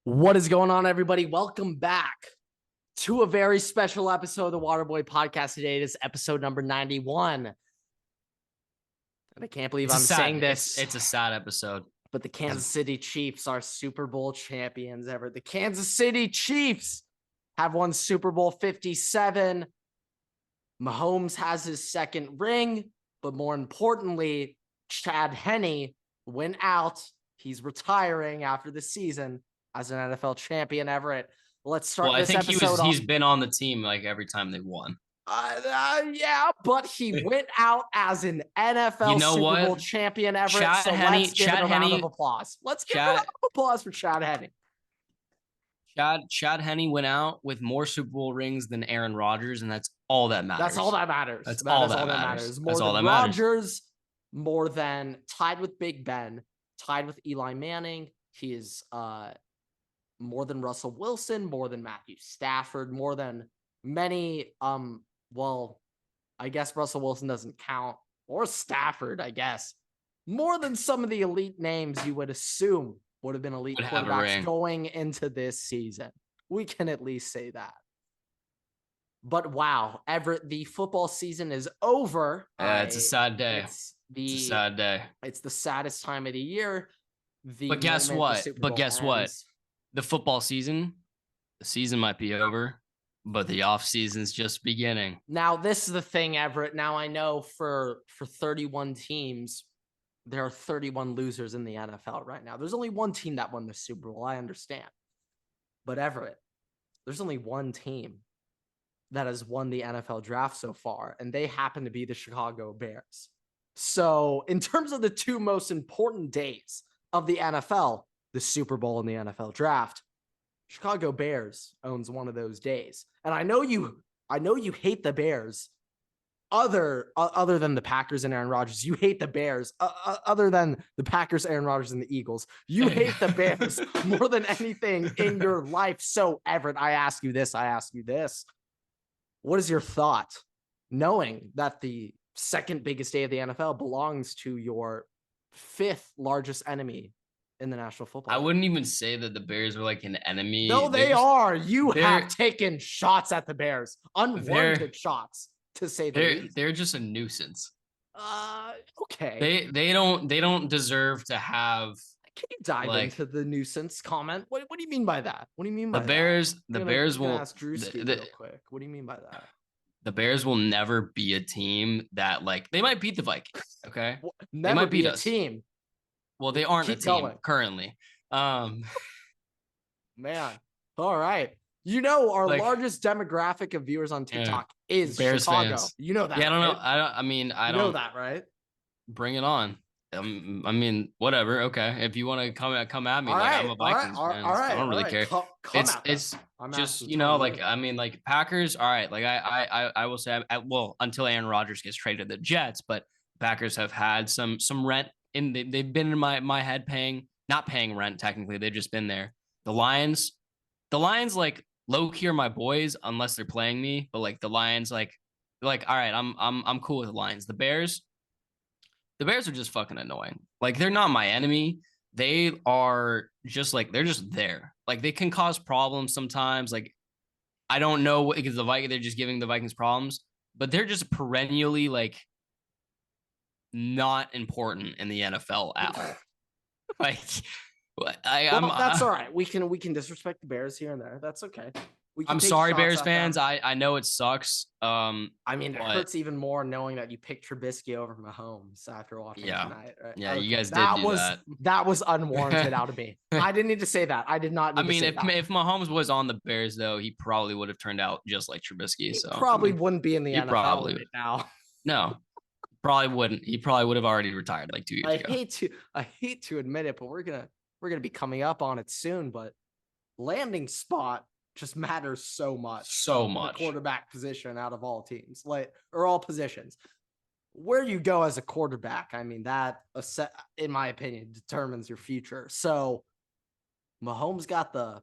What is going on, everybody? Welcome back to a very special episode of the Waterboy Podcast today. It is episode number 91. And I can't believe I'm saying this. It's a sad episode. But the Kansas City Chiefs are Super Bowl champions ever. The Kansas City Chiefs have won Super Bowl 57. Mahomes has his second ring, but more importantly, Chad Henne went out. He's retiring after the season as an NFL champion, Everett. Let's start this episode. I think he's been on the team like every time they've won. Yeah, but he went out as an NFL Super Bowl champion, Everett. Let's give it a round of applause. Let's give a round of applause for Chad Henne. Chad Henne went out with more Super Bowl rings than Aaron Rodgers, and that's all that matters. That's all that matters. That's all that matters. More than Rodgers, more than tied with Big Ben, tied with Eli Manning. He is more than Russell Wilson, more than Matthew Stafford, more than many. Well, I guess Russell Wilson doesn't count, or Stafford, I guess. More than some of the elite names you would assume would have been elite quarterbacks going into this season. We can at least say that. But wow, Everett, the football season is over. It's a sad day. It's a sad day. It's the saddest time of the year. But guess what? The football season, the season might be over, but the off season's just beginning. Now, this is the thing, Everett. Now, I know for 31 teams, there are 31 losers in the NFL right now. There's only one team that won the Super Bowl. I understand. But Everett, there's only one team that has won the NFL draft so far, and they happen to be the Chicago Bears. So in terms of the two most important days of the NFL, the Super Bowl and the NFL draft, Chicago Bears owns one of those days. And I know you hate the Bears other than the Packers and Aaron Rodgers. You hate the Bears other than the Packers, Aaron Rodgers, and the Eagles. You hate the Bears more than anything in your life. So Everett, I ask you this. What is your thought knowing that the second biggest day of the NFL belongs to your fifth largest enemy in the National Football League? I wouldn't even say that the Bears are like an enemy. No, they are. You have taken shots at the Bears, unwarranted shots, to say the least. They're just a nuisance. Okay. They don't deserve to have. Can you dive into the nuisance comment? What do you mean by that? What do you mean by the Bears? That? The Bears will ask Drewski real quick. What do you mean by that? The Bears will never be a team that they might beat the Vikings. Okay, they might beat a team. Well, they aren't a team currently. Man, all right. Our largest demographic of viewers on TikTok is Bears Chicago. fans. You know that. Yeah, I don't know. Right? I don't know that, right? Bring it on. Whatever. Okay, if you want to come at me, I'm a Vikings fan. I don't really care. It's just Packers. All right, I will say, until Aaron Rodgers gets traded to the Jets, but Packers have had some rent in. They've been in my head not paying rent technically. They've just been there. The Lions, low key are my boys unless they're playing me. But the Lions, all right, I'm cool with the Lions. The Bears are just fucking annoying. They're not my enemy. They are just they're just there. They can cause problems sometimes. I don't know what, because they're just giving the Vikings problems, but they're just perennially not important in the NFL at all. That's all right. We can disrespect the Bears here and there. That's okay. I'm sorry, Bears fans. I know it sucks. It hurts even more knowing that you picked Trubisky over Mahomes after watching tonight. Right? Yeah, you guys did do that. That was unwarranted out of me. I didn't need to say that. I did not. If Mahomes was on the Bears, though, he probably would have turned out just like Trubisky. He probably wouldn't be in the NFL right now. No, probably wouldn't. He probably would have already retired 2 years ago. I hate to admit it, but we're gonna be coming up on it soon. But landing spot just matters so much. The quarterback position out of all teams, or all positions. Where you go as a quarterback, that, in my opinion, determines your future. So Mahomes got the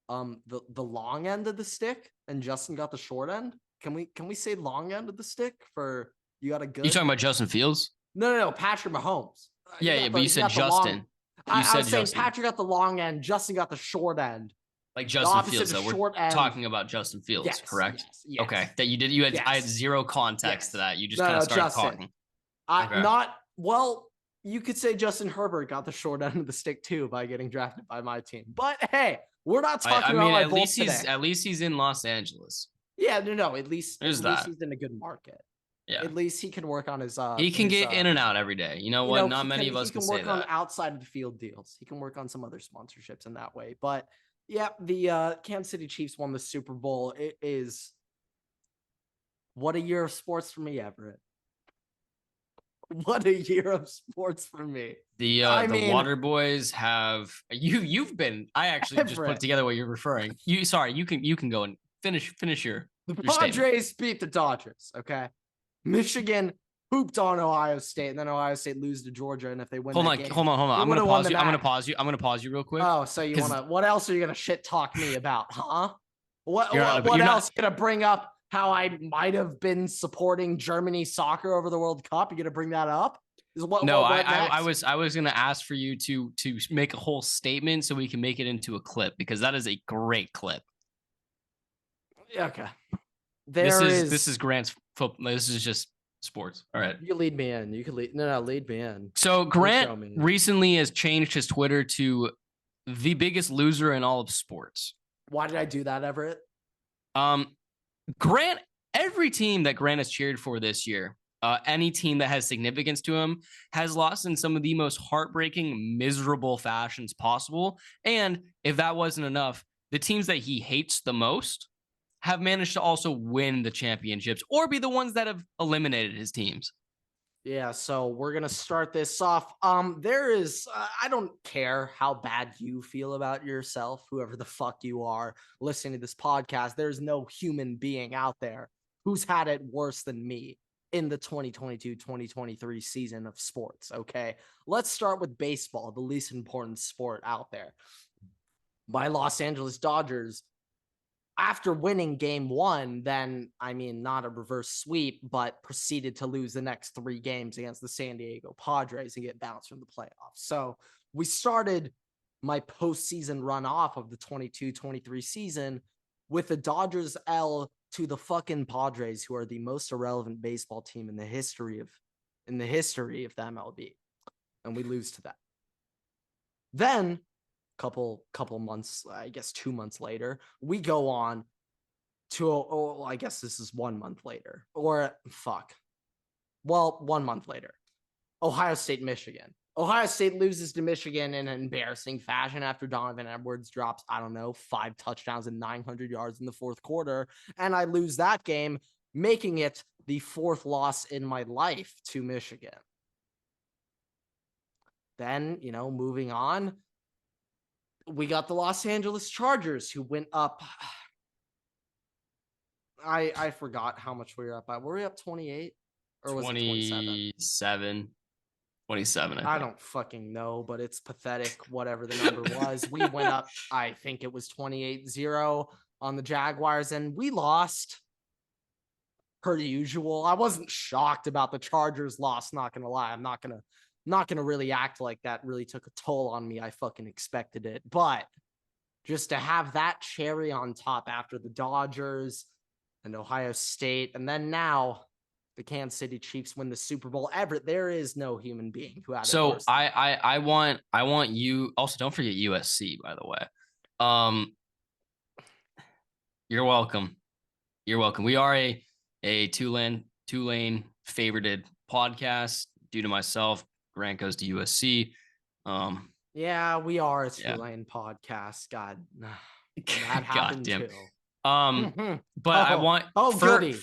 long end of the stick, and Justin got the short end. Can we say long end of the stick for you got a good? You talking about Justin Fields? No, Patrick Mahomes. Yeah, but you said Justin. I was saying Patrick got the long end, Justin got the short end. Like Justin Fields, though. We're talking about Justin Fields, correct? Yes. Okay. That you did. I had zero context to that. You just kind of started talking. You could say Justin Herbert got the short end of the stick too by getting drafted by my team. But hey, we're not talking about my Bulls today. At least he's in Los Angeles. Yeah, no. At least he's in a good market. Yeah. At least he can work on his. He can get in and out every day. You know what? Not many of us can say that. He can work on outside of the field deals. He can work on some other sponsorships in that way. But yeah, the Kansas City Chiefs won the Super Bowl. It is what a year of sports for me, Everett. What a year of sports for me. The Water Boys have you've been. I actually just put together what you're referring. You can go and finish your. The Padres beat the Dodgers. Okay, Michigan pooped on Ohio State, and then Ohio State lose to Georgia. And if they win, hold on. I'm gonna pause you. I'm gonna pause you real quick. Oh, so you wanna? What else are you gonna shit talk me about, huh? What else you gonna bring up? How I might have been supporting Germany soccer over the World Cup? You gonna bring that up? I was gonna ask for you to make a whole statement so we can make it into a clip because that is a great clip. Okay. This is Grant's football. This is just sports. All right. You lead me in. You can lead. No, lead me in. So Grant recently has changed his Twitter to the biggest loser in all of sports. Why did I do that, Everett? Grant, every team that Grant has cheered for this year, any team that has significance to him, has lost in some of the most heartbreaking, miserable fashions possible. And if that wasn't enough, the teams that he hates the most have managed to also win the championships or be the ones that have eliminated his teams. Yeah, so we're going to start this off. There is, I don't care how bad you feel about yourself, whoever the fuck you are listening to this podcast. There's no human being out there who's had it worse than me in the 2022-2023 season of sports, okay? Let's start with baseball, the least important sport out there. My Los Angeles Dodgers, after winning game one, then, not a reverse sweep, but proceeded to lose the next 3 games against the San Diego Padres and get bounced from the playoffs. So we started my postseason run off of the 22-23 season with the Dodgers L to the fucking Padres, who are the most irrelevant baseball team in the history of the MLB. And we lose to that. Then couple months, I guess 2 months later, we go on to, I guess this is 1 month later, 1 month later, Ohio State, Michigan. Ohio State loses to Michigan in an embarrassing fashion after Donovan Edwards drops, 5 touchdowns and 900 yards in the fourth quarter. And I lose that game, making it the 4th loss in my life to Michigan. Then, moving on, we got the Los Angeles Chargers, who went up. I forgot how much we were up by. Were we up 28? Or was 27? It 27, I don't fucking know, but it's pathetic, whatever the number was. We went up, I think it was 28-0 on the Jaguars, and we lost per usual. I wasn't shocked about the Chargers loss, not going to lie. I'm not going to really act like that really took a toll on me. I fucking expected it. But just to have that cherry on top after the Dodgers and Ohio State, and then now the Kansas City Chiefs win the Super Bowl. Everett, there is no human being who had it worse. So I want you also, don't forget USC, by the way. You're welcome. You're welcome. We are a two-lane favorited podcast due to myself. Grant goes to USC. Yeah, we are a two-lane podcast. God, that happened too. But I want goody.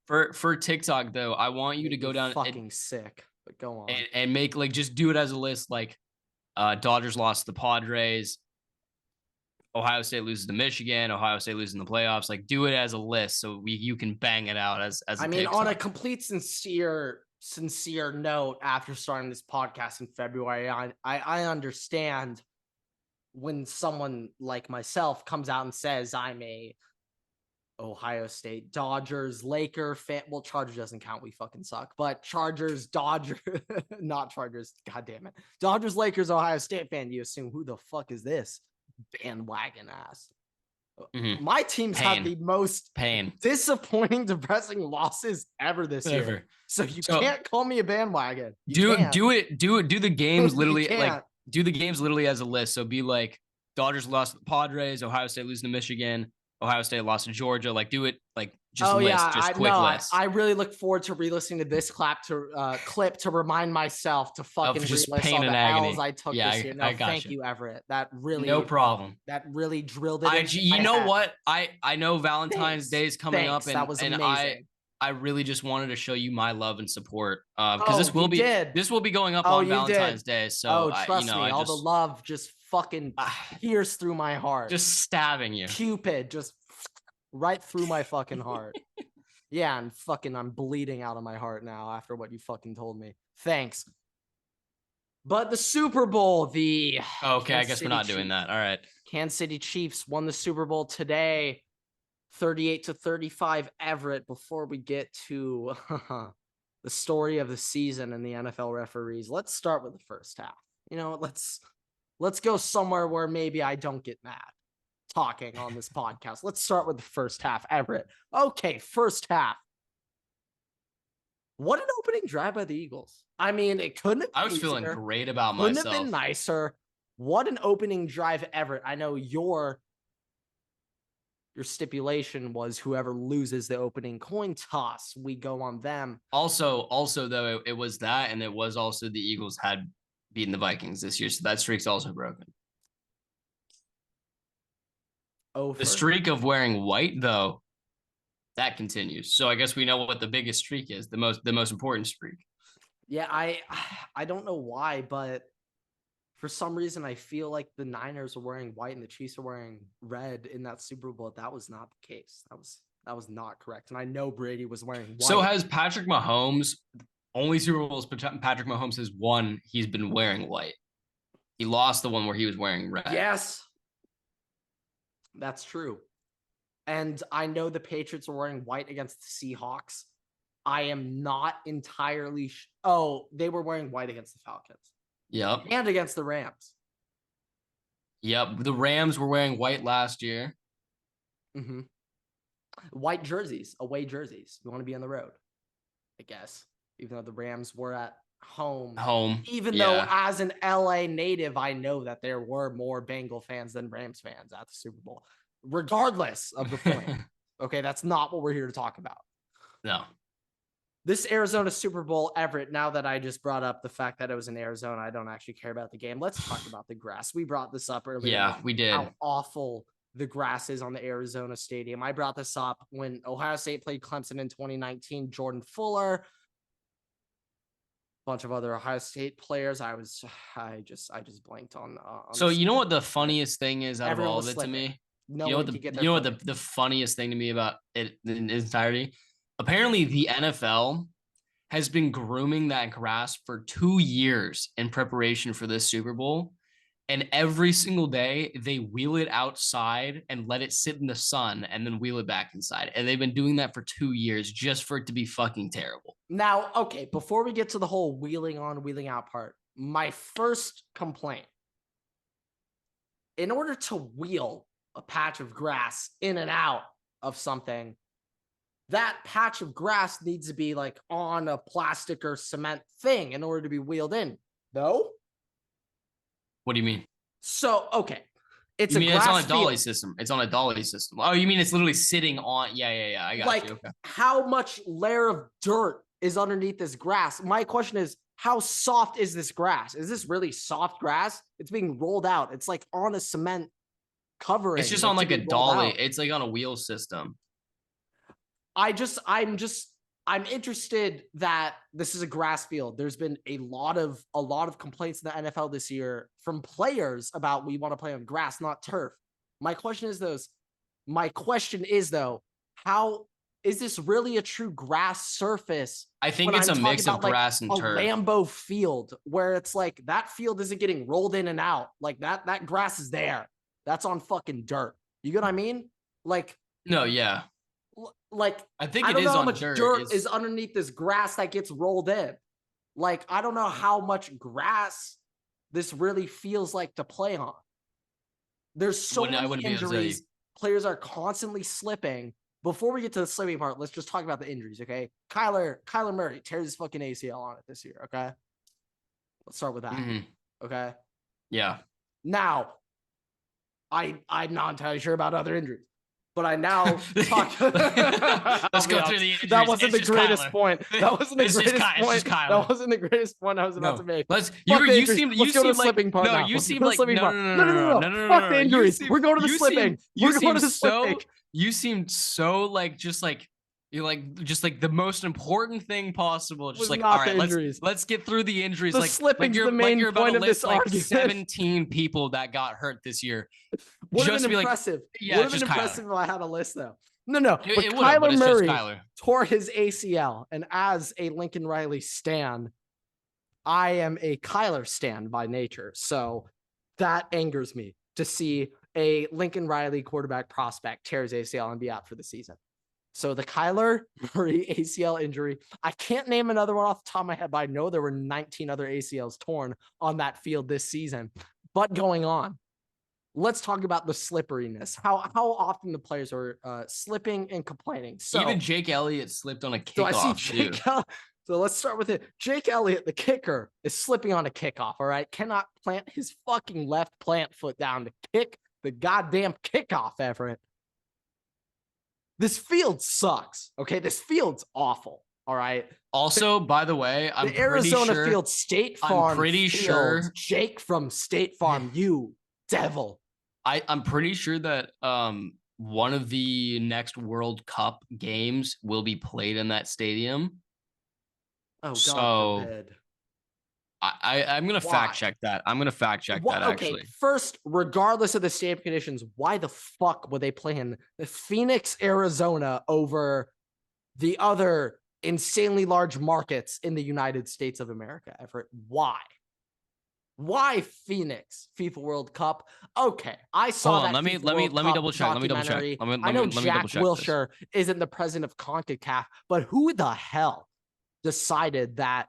For TikTok though, I want you to go down fucking sick. But go on and make just do it as a list. Dodgers lost to the Padres. Ohio State loses to Michigan. Ohio State loses in the playoffs. Do it as a list so you can bang it out as. On a complete sincere note, after starting this podcast in February, I understand when someone like myself comes out and says I'm a Ohio State, Dodgers, Laker fan. Well, Chargers doesn't count. We fucking suck. But Chargers, Dodgers, not Chargers. God damn it. Dodgers, Lakers, Ohio State fan. You assume who the fuck is this bandwagon ass? Mm-hmm. My team's had the most disappointing, depressing losses ever this year. So you can't call me a bandwagon. Do the games literally do the games literally as a list. So be like Dodgers lost to the Padres, Ohio State losing to Michigan, Ohio State lost to Georgia. Like do it like just quick list. I really look forward to re-listening to this clip to remind myself to fucking just pain and agony. L's I took this year. No, thank you, Everett. That really no problem. That really drilled it. You know what? I know Valentine's Day is coming up, and that was amazing. I really just wanted to show you my love and support because this will be going up on Valentine's Day. So trust me, all the love just fucking pierced through my heart, just stabbing you. Cupid just right through my fucking heart. Yeah, and fucking I'm bleeding out of my heart now after what you fucking told me. Thanks. But the Super Bowl, I guess we're not doing that. All right. Kansas City Chiefs won the Super Bowl today. 38-35 Everett. Before we get to the story of the season and the NFL referees, let's start with the first half. You know, let's go somewhere where maybe I don't get mad talking on this podcast. Let's start with the first half, Everett. Okay, first half. What an opening drive by the Eagles. I mean, it couldn't have been I was feeling great about myself. Couldn't have been nicer. What an opening drive, Everett. I know your stipulation was whoever loses the opening coin toss, we go on them. Also though, it was that, and it was also the Eagles had beaten the Vikings this year, so that streak's also broken. The streak of wearing white, though, that continues. So I guess we know what the biggest streak is, the most important streak. Yeah, I don't know why, but for some reason I feel like the Niners are wearing white and the Chiefs are wearing red in that Super Bowl. That was not the case. That was not correct. And I know Brady was wearing white. So has Patrick Mahomes, only Super Bowls Patrick Mahomes has won, he's been wearing white. He lost the one where he was wearing red. Yes. That's true. And I know the Patriots are wearing white against the Seahawks. I am not entirely they were wearing white against the Falcons. Yep. And against the Rams. Yep. The Rams were wearing white last year. Mm-hmm. White jerseys, away jerseys. You want to be on the road, I guess. Even though the Rams were at home. Even though as an LA native, I know that there were more Bengal fans than Rams fans at the Super Bowl. Regardless of the point. Okay, that's not what we're here to talk about. No. This Arizona Super Bowl, Everett, now that I just brought up the fact that it was in Arizona, I don't actually care about the game. Let's talk about the grass. We brought this up earlier. Yeah, we did. How awful the grass is on the Arizona Stadium. I brought this up when Ohio State played Clemson in 2019. Jordan Fuller, bunch of other Ohio State players. I just blanked on. So you know what the funniest thing is out of all of it to me? No, you know what the funniest thing to me about it in its entirety? Apparently, the NFL has been grooming that grass for 2 years in preparation for this Super Bowl. And every single day, they wheel it outside and let it sit in the sun and then wheel it back inside. And they've been doing that for 2 years just for it to be fucking terrible. Now, okay, before we get to the whole wheeling on, wheeling out part, my first complaint. In order to wheel a patch of grass in and out of something, that patch of grass needs to be like on a plastic or cement thing in order to be wheeled in. No? What do you mean? So, okay. It's on a dolly system. It's on a dolly system. Oh, you mean it's literally sitting on? Yeah. I got you. Okay. How much layer of dirt is underneath this grass? My question is, how soft is this grass? Is this really soft grass? It's being rolled out. It's like on a cement covering. It's just on like a dolly. It's like on a wheel system. I'm interested that this is a grass field. There's been a lot of complaints in the NFL this year from players about we want to play on grass, not turf. My question is though, how is this really a true grass surface? I think it's a mix of grass and turf. A Lambeau field where it's like that field isn't getting rolled in and out. Like that grass is there. That's on fucking dirt. You get what I mean? Like, no, yeah. Like, I think I don't it know is how on much dirt is underneath this grass that gets rolled in. Like, I don't know how much grass this really feels like to play on. There's so many injuries. Players are constantly slipping. Before we get to the slipping part, let's just talk about the injuries, okay? Kyler Murray tears his fucking ACL on it this year, okay? Let's start with that, okay? Yeah. Now, I'm not entirely sure about other injuries, but I now talk. Let's go through the injuries. That wasn't the greatest point. That wasn't the greatest point. That wasn't the greatest point I was about to make. Let's go to the slipping part now. You seem like no. Fuck the injuries. We're going to the slipping. We're going to the slipping. You seemed so like just like you're like just like the most important thing possible. Just like, all right, let's get through the injuries. The slipping's the main point of this argument. 17 people that got hurt this year. Would have been impressive. Would have been impressive if I had a list though. No. But Kyler Murray tore his ACL, and as a Lincoln Riley stan, I am a Kyler stan by nature. So that angers me to see a Lincoln Riley quarterback prospect tear his ACL and be out for the season. So the Kyler Murray ACL injury, I can't name another one off the top of my head, but I know there were 19 other ACLs torn on that field this season. But going on, let's talk about the slipperiness. How often the players are slipping and complaining. So even Jake Elliott slipped on a kickoff too. So let's start with it. Jake Elliott, the kicker, is slipping on a kickoff, all right? Cannot plant his fucking left plant foot down to kick the goddamn kickoff, Everett. This field sucks, okay? This field's awful, all right? Also, by the way, the Arizona field, State Farm. I'm pretty sure Jake from State Farm, you devil. I'm pretty sure that one of the next World Cup games will be played in that stadium. Oh, God forbid. I'm going to fact check that. Actually. First, regardless of the stadium conditions, why the fuck would they play in Phoenix, Arizona over the other insanely large markets in the United States of America, Everett? Why? Why Phoenix FIFA World Cup? Okay, I saw that. Let me double check. I know Jack Wilshere isn't the president of CONCACAF, but who the hell decided that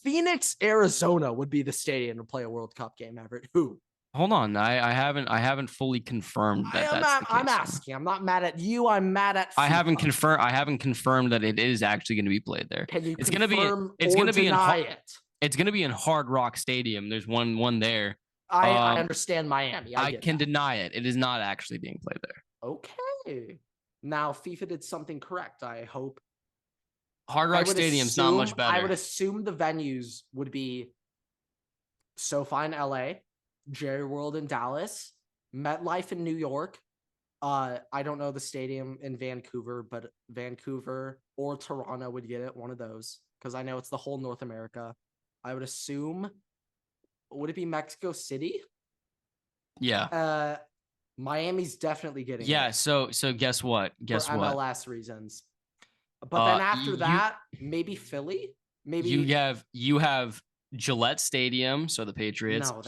Phoenix, Arizona would be the stadium to play a World Cup game, Everett? Who? Hold on, I haven't fully confirmed that. I'm asking. I'm not mad at you. I'm mad at FIFA. I haven't confirmed that it is actually going to be played there. Can you it's confirm going to be it? It's going to be in Hard Rock Stadium. There's one there. I understand Miami. I can deny it. It is not actually being played there. Okay. Now FIFA did something correct, I hope. Hard Rock Stadium's not much better. I would assume the venues would be SoFi in LA, Jerry World in Dallas, MetLife in New York. I don't know the stadium in Vancouver, but Vancouver or Toronto would get it, one of those, because I know it's the whole North America. I would assume, would it be Mexico City? Yeah. Miami's definitely getting it. So guess what? For MLS reasons. But then after that, maybe Philly. Maybe you have Gillette Stadium, so the Patriots. No,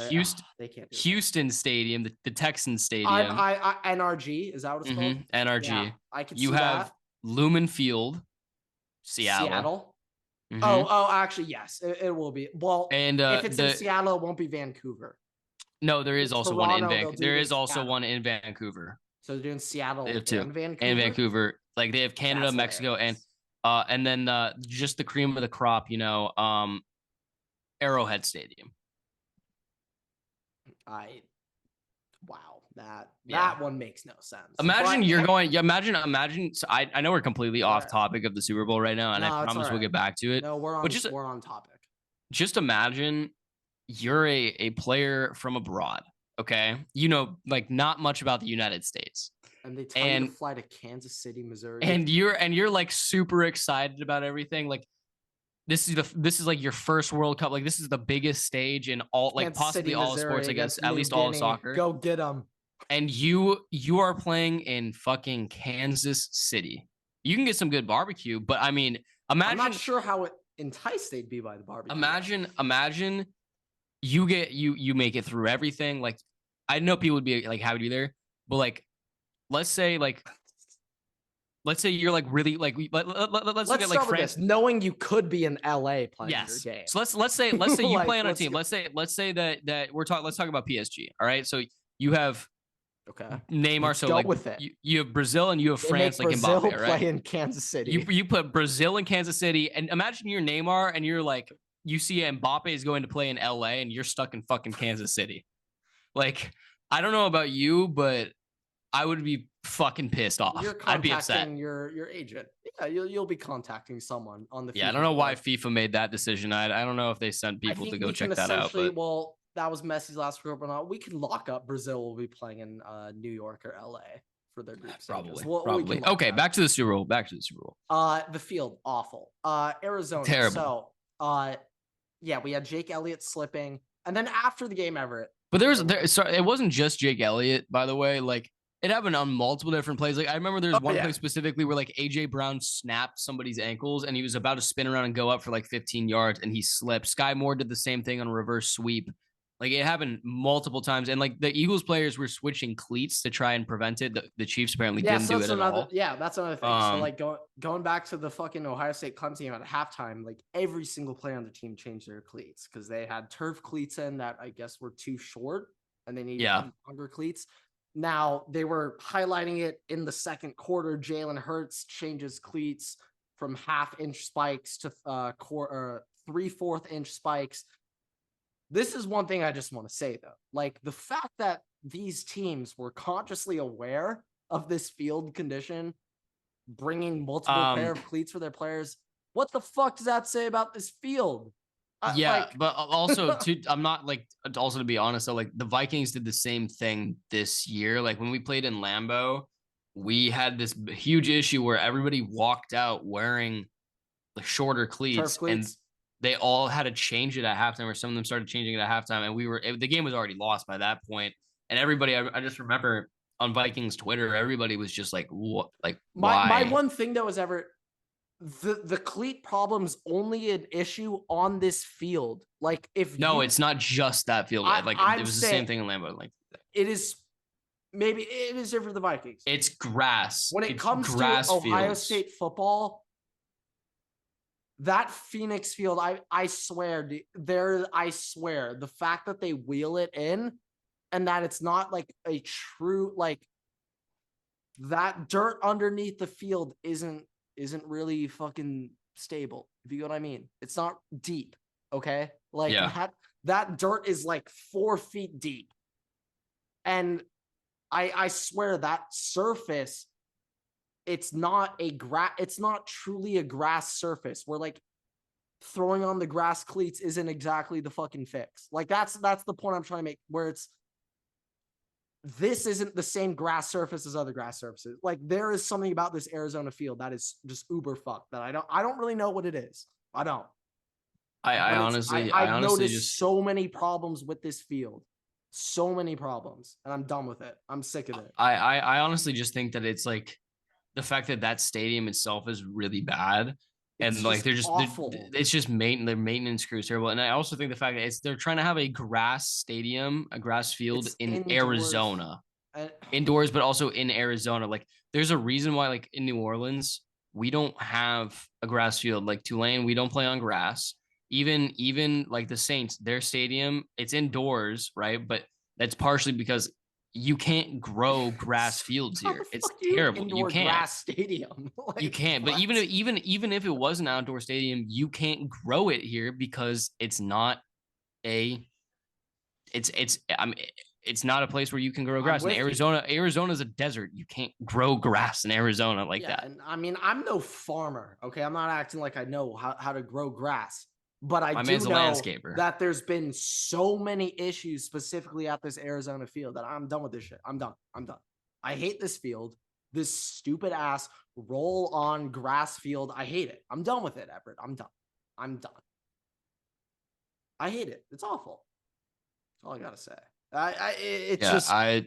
they can't. Houston Stadium, the Texans Stadium. NRG, is that what it's called? NRG. Yeah, I can see you have Lumen Field, Seattle. Mm-hmm. Oh, actually, yes, it will be. Well, and if it's in Seattle, it won't be Vancouver. No, there is also one in Vancouver. There is also one in Vancouver. So they're doing Seattle and Vancouver. And Vancouver. Like they have Canada, Mexico, and then just the cream of the crop, Arrowhead Stadium. That one makes no sense. Imagine. So I know we're completely off topic of the Super Bowl right now, and I promise we'll get back to it. No, we're on topic. Just imagine you're a player from abroad, okay? Like not much about the United States. And they tell you to fly to Kansas City, Missouri. And you're like super excited about everything. Like this is like your first World Cup. Like this is the biggest stage in all, like Kansas possibly City, all Missouri, sports, I guess, at least all of soccer. Go get them. And you are playing in fucking Kansas City. You can get some good barbecue, but I mean, imagine. I'm not sure how enticed they'd be by the barbecue. Imagine you make it through everything. Like I know people would be like happy to be there, but like let's say let's say you're like really like let's look at like France. This, knowing you could be in LA playing your game. So let's say you like, play on a team. Let's say that let's talk about PSG. All right. So you have Neymar. So like with it. You have Brazil and you have France, like Brazil Mbappe, right? Play in Kansas City. You put Brazil in Kansas City, and imagine you're Neymar and you're like, you see Mbappe is going to play in LA and you're stuck in fucking Kansas City. Like, I don't know about you, but I would be fucking pissed off. I'd be upset. Your agent. Yeah, you'll be contacting someone on the. Yeah, FIFA I don't know why FIFA made that decision. I don't know if they sent people to go check that out. But... Well, that was Messi's last group or not. We can lock up Brazil. Will be playing in New York or LA for their group. Probably. Okay, back to the Super Bowl. The field awful. Arizona terrible. So, yeah, we had Jake Elliott slipping, and then after the game, Everett. But it wasn't just Jake Elliott, by the way. Like, it happened on multiple different plays. Like, I remember there was one play specifically where like AJ Brown snapped somebody's ankles and he was about to spin around and go up for like 15 yards and he slipped. Sky Moore did the same thing on a reverse sweep. Like, it happened multiple times. And like the Eagles players were switching cleats to try and prevent it. The Chiefs apparently didn't do it at all. Yeah, that's another thing. So like going back to the fucking Ohio State Clemson game at halftime, like every single player on the team changed their cleats because they had turf cleats in that I guess were too short and they needed longer cleats. Now, they were highlighting it in the second quarter. Jalen Hurts changes cleats from half-inch spikes to 3/4 inch spikes. This is one thing I just want to say, though. Like, the fact that these teams were consciously aware of this field condition, bringing multiple pair of cleats for their players, what the fuck does that say about this field? But also I'm not like, also to be honest though, like the Vikings did the same thing this year. Like when we played in Lambeau, we had this huge issue where everybody walked out wearing the shorter cleats and they all had to change it at halftime, or some of them started changing it at halftime, and the game was already lost by that point. And everybody, I just remember on Vikings Twitter, everybody was just like, what? Like, why? My one thing though is the cleat problem's only an issue on this field. Like it's not just that field. It was the same thing in Lambeau. Like it is different for the Vikings. It's grass. When it comes to Ohio State football, that Phoenix field, I swear, the fact that they wheel it in and that it's not like a true like that dirt underneath the field isn't really fucking stable, if you get what I mean. It's not deep, okay? Like that dirt is like 4 feet deep. And I swear that surface, it's not truly a grass surface where like throwing on the grass cleats isn't exactly the fucking fix. Like that's the point I'm trying to make, where this isn't the same grass surface as other grass surfaces. Like there is something about this Arizona field that is just uber fucked that I don't really know what it is. I don't. I've honestly noticed so many problems with this field. So many problems. And I'm done with it. I'm sick of it. I honestly just think that it's like the fact that stadium itself is really bad. And like it's just their maintenance crew is terrible. And I also think the fact that they're trying to have a grass stadium, a grass field in Arizona, indoors, but also in Arizona. Like there's a reason why, like in New Orleans, we don't have a grass field. Like Tulane, we don't play on grass. Even like the Saints, their stadium, it's indoors, right? But that's partially because you can't grow grass fields here. It's terrible. You can't. Grass stadium. Like, you can't. But even if it was an outdoor stadium, you can't grow it here because it's not it's not a place where you can grow grass. In Arizona's a desert. You can't grow grass in Arizona like that. And I mean, I'm no farmer. Okay, I'm not acting like I know how to grow grass. But I do know that there's been so many issues specifically at this Arizona field that I'm done with this shit. I'm done. I hate this field. This stupid ass roll on grass field. I hate it. I'm done with it, Everett. I'm done. I hate it. It's awful. That's all I gotta say.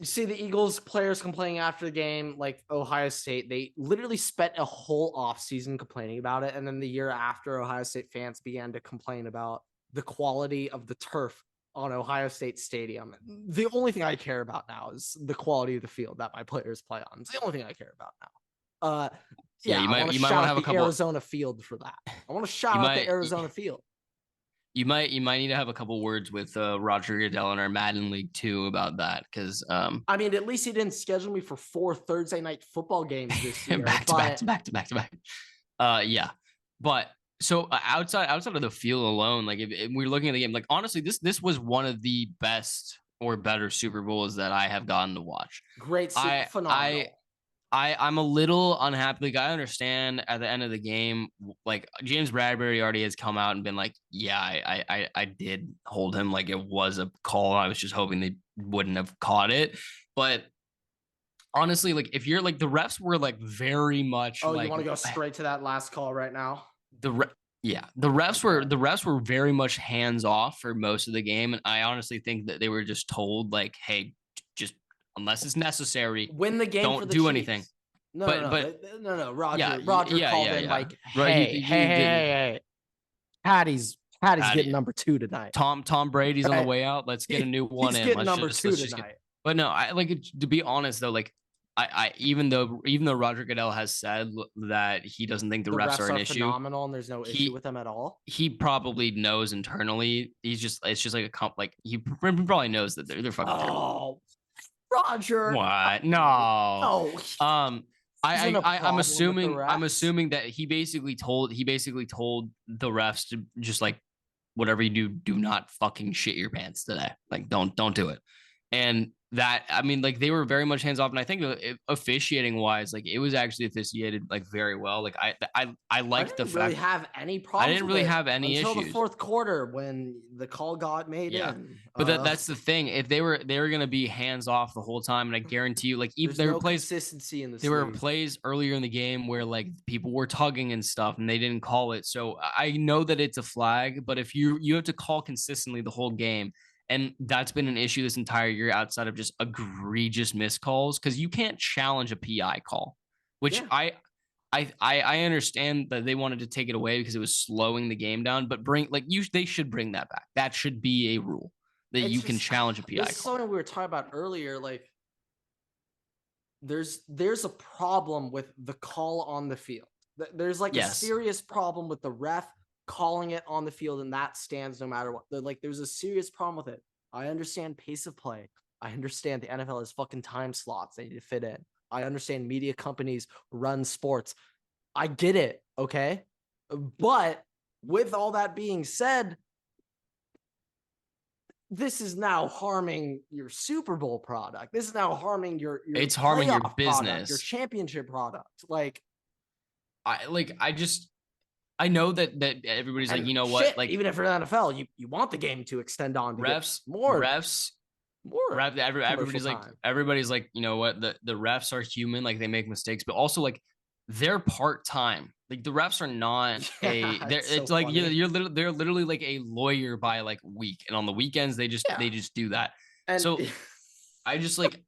You see the Eagles players complaining after the game, like Ohio State, they literally spent a whole offseason complaining about it. And then the year after, Ohio State fans began to complain about the quality of the turf on Ohio State Stadium. The only thing I care about now is the quality of the field that my players play on. It's the only thing I care about now. Yeah, you might want to have a couple Arizona field for that. I want to shout out the Arizona field. You might need to have a couple words with Roger Goodell in our Madden League too about that, because I mean, at least he didn't schedule me for 4 Thursday night football games this year. back to back. Yeah, but so outside of the field alone, like if we're looking at the game, like honestly, this was one of the best or better Super Bowls that I have gotten to watch. Great, phenomenal. I'm a little unhappy. Like, I understand at the end of the game, like James Bradbury already has come out and been like, yeah, I did hold him. Like, it was a call. I was just hoping they wouldn't have caught it. But honestly, like if you're like, the refs were like very much. Oh, like, you want to go straight to that last call right now? The refs were very much hands off for most of the game, and I honestly think that they were just told like, hey, just unless it's necessary, win the game. Don't do anything. No, Roger called in like, hey, Patty's getting number 2 tonight. Tom Brady's on the way out. Let's get a new one. He's getting number 2 tonight. But no, I like to be honest though. Like, I even though Roger Goodell has said that he doesn't think the refs are an issue, phenomenal, and there's no issue with them at all. He probably knows internally. It's just like he probably knows that they're fucking terrible. Roger. What? No. I'm assuming that he basically told the refs to just like, whatever you do not fucking shit your pants today. Like, don't do it. And that, I mean, like they were very much hands off, and I think officiating wise, like it was actually officiated like very well. Like I liked the fact. I didn't really have any problems. I didn't really have any issues until the 4th quarter when the call got made in. But that's the thing. If they were gonna be hands off the whole time, and I guarantee you, like even there were plays consistency in the. There were plays earlier in the game where like people were tugging and stuff, and they didn't call it. So I know that it's a flag, but if you have to call consistently the whole game. And that's been an issue this entire year outside of just egregious missed calls, because you can't challenge a PI call, which I understand that they wanted to take it away because it was slowing the game down, but they should bring that back. That should be a rule that you can challenge a PI call. This is something we were talking about earlier. Like there's a problem with the call on the field. There's like a serious problem with the ref calling it on the field, and that stands no matter what. Like there's a serious problem with it. I understand pace of play. I understand the NFL has fucking time slots they need to fit in. I understand media companies run sports. I get it, okay? But with all that being said, this is now harming your Super Bowl product. This is now harming your it's harming your business, product, your championship product. Like I know that everybody's like, you know what? Shit, like even if you're in the NFL, you want the game to extend on to everybody's like, you know what? The refs are human, like they make mistakes, but also like they're part-time. Like the refs are not it's like they're literally like a lawyer by like week, and on the weekends they just do that. And so I just like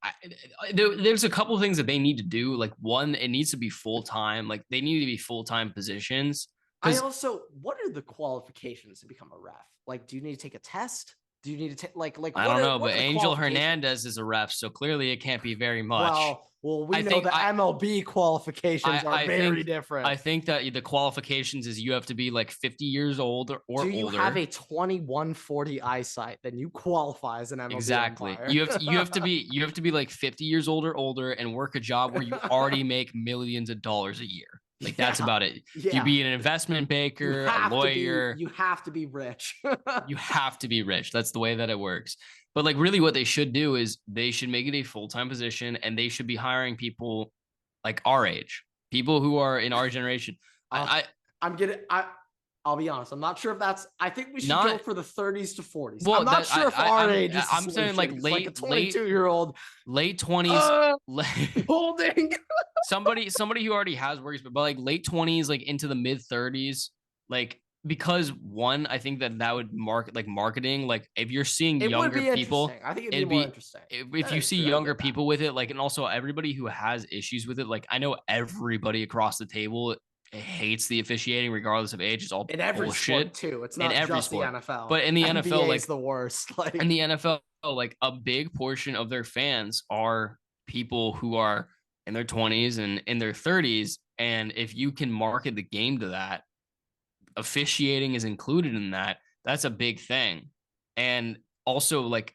there's a couple of things that they need to do. Like one, it needs to be full-time. Like they need to be full-time positions. What are the qualifications to become a ref? Like, do you need to take a test? Do you need to take like? I don't know, but Angel Hernandez is a ref, so clearly it can't be very much. Well, we know the MLB qualifications are very different. I think that the qualifications is you have to be like 50 years old or older. Do you have a 2140 eyesight? Then you qualify as an MLB exactly. umpire. You have to be like 50 years old or older and work a job where you already make millions of dollars a year. Like that's about it. Yeah. You be an investment banker, a lawyer. You have to be rich. You have to be rich. That's the way that it works. But like really what they should do is they should make it a full-time position, and they should be hiring people like our age, people who are in our generation. I'll be honest. I'm not sure if that's. I think we should go for the 30s to 40s. Well, I'm not sure if our age is. I'm saying like late, like a 22-year-old, late 20s, holding somebody who already has works, but like late 20s, like into the mid 30s, like because one, I think that would marketing. Like if you're seeing younger people, I think it'd be more interesting. If you see younger people with it, like, and also everybody who has issues with it, like I know everybody across the table hates the officiating regardless of age. It's all in every bullshit sport too. It's not just the NFL, but in the NBA NFL, like is the worst. Like in the NFL, like a big portion of their fans are people who are in their 20s and in their 30s. And if you can market the game to that, officiating is included in that. That's a big thing. And also, like,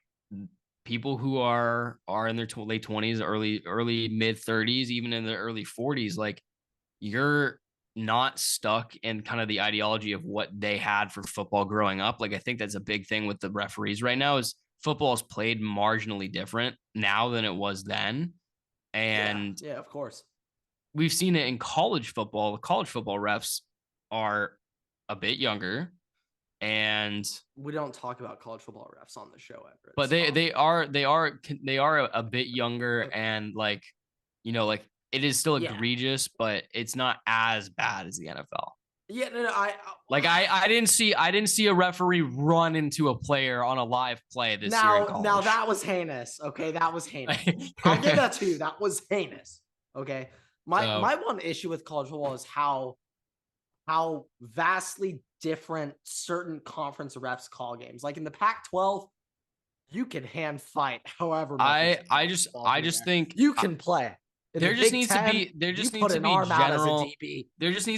people who are in their late 20s, early mid 30s, even in their early 40s, like, you're not stuck in kind of the ideology of what they had for football growing up. Like, I think that's a big thing with the referees right now is football is played marginally different now than it was then. And yeah, of course. We've seen it in college football. The college football refs are a bit younger, and we don't talk about college football refs on the show ever. But they are a bit younger, and like, you know, like, it is still egregious, but it's not as bad as the NFL. Yeah, no, I didn't see a referee run into a player on a live play this year in college. Now that was heinous. Okay, that was heinous. I'll give that to you. That was heinous. Okay. My one issue with college football is how vastly different certain conference refs call games. Like in the Pac-12, you can hand fight however much. I just think you can play. There just needs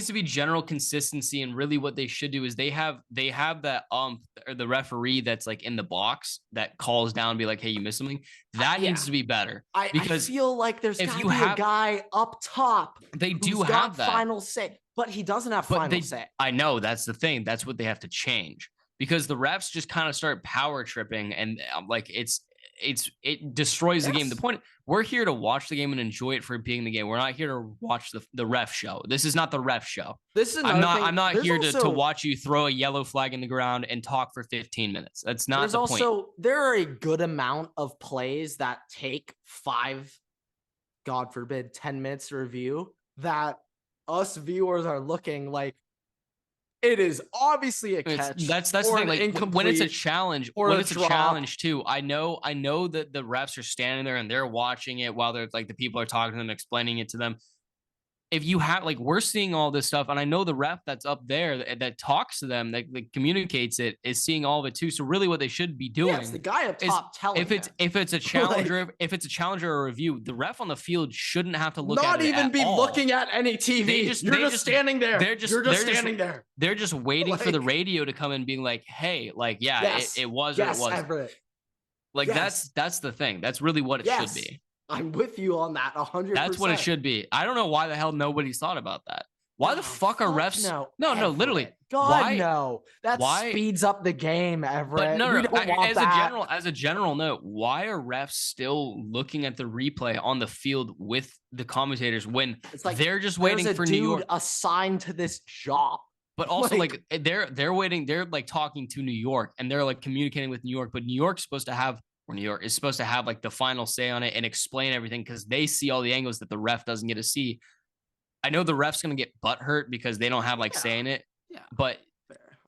to be general consistency, and really what they should do is they have that or the referee that's like in the box that calls down and be like, hey, you missed something. That needs to be better. I feel like there's got to be a guy up top. They do have that final say, but he doesn't have final say. I know, that's the thing. That's what they have to change, because the refs just kind of start power tripping, and like it destroys the game. The point, we're here to watch the game and enjoy it for being the game. We're not here to watch the ref show. This is not the ref show. This is I'm not here to watch you throw a yellow flag in the ground and talk for 15 minutes. That's not the point. There are a good amount of plays that take 5, God forbid, 10 minutes to review that us viewers are looking like, it is obviously a catch. That's the thing. Like, when it's a challenge, a challenge too. I know that the refs are standing there and they're watching it while they're like, the people are talking to them, explaining it to them. If you have, like, we're seeing all this stuff, and I know the ref that's up there that talks to them, that communicates it, is seeing all of it too. So really, what they should be doing, it's the guy up top telling. If it's a challenger, if it's a challenger or a review, the ref on the field shouldn't have to look at it. Not even be looking at any TV. You're just standing there. You're just standing there. They're just waiting for the radio to come in, being like, hey, like, it was or it wasn't. Everett. Like, that's the thing. That's really what it should be. I'm with you on that 100%. That's what it should be. I don't know why the hell nobody's thought about that. Why the fuck are refs? No, literally. God, no. That speeds up the game, Everett. But we don't want as a general note, why are refs still looking at the replay on the field with the commentators when they're just waiting for New York assigned to this job? But also, like, they're waiting. They're like talking to New York, and they're like communicating with New York. But New York is supposed to have like the final say on it and explain everything, because they see all the angles that the ref doesn't get to see. I know the ref's going to get butthurt because they don't have saying it. Yeah. But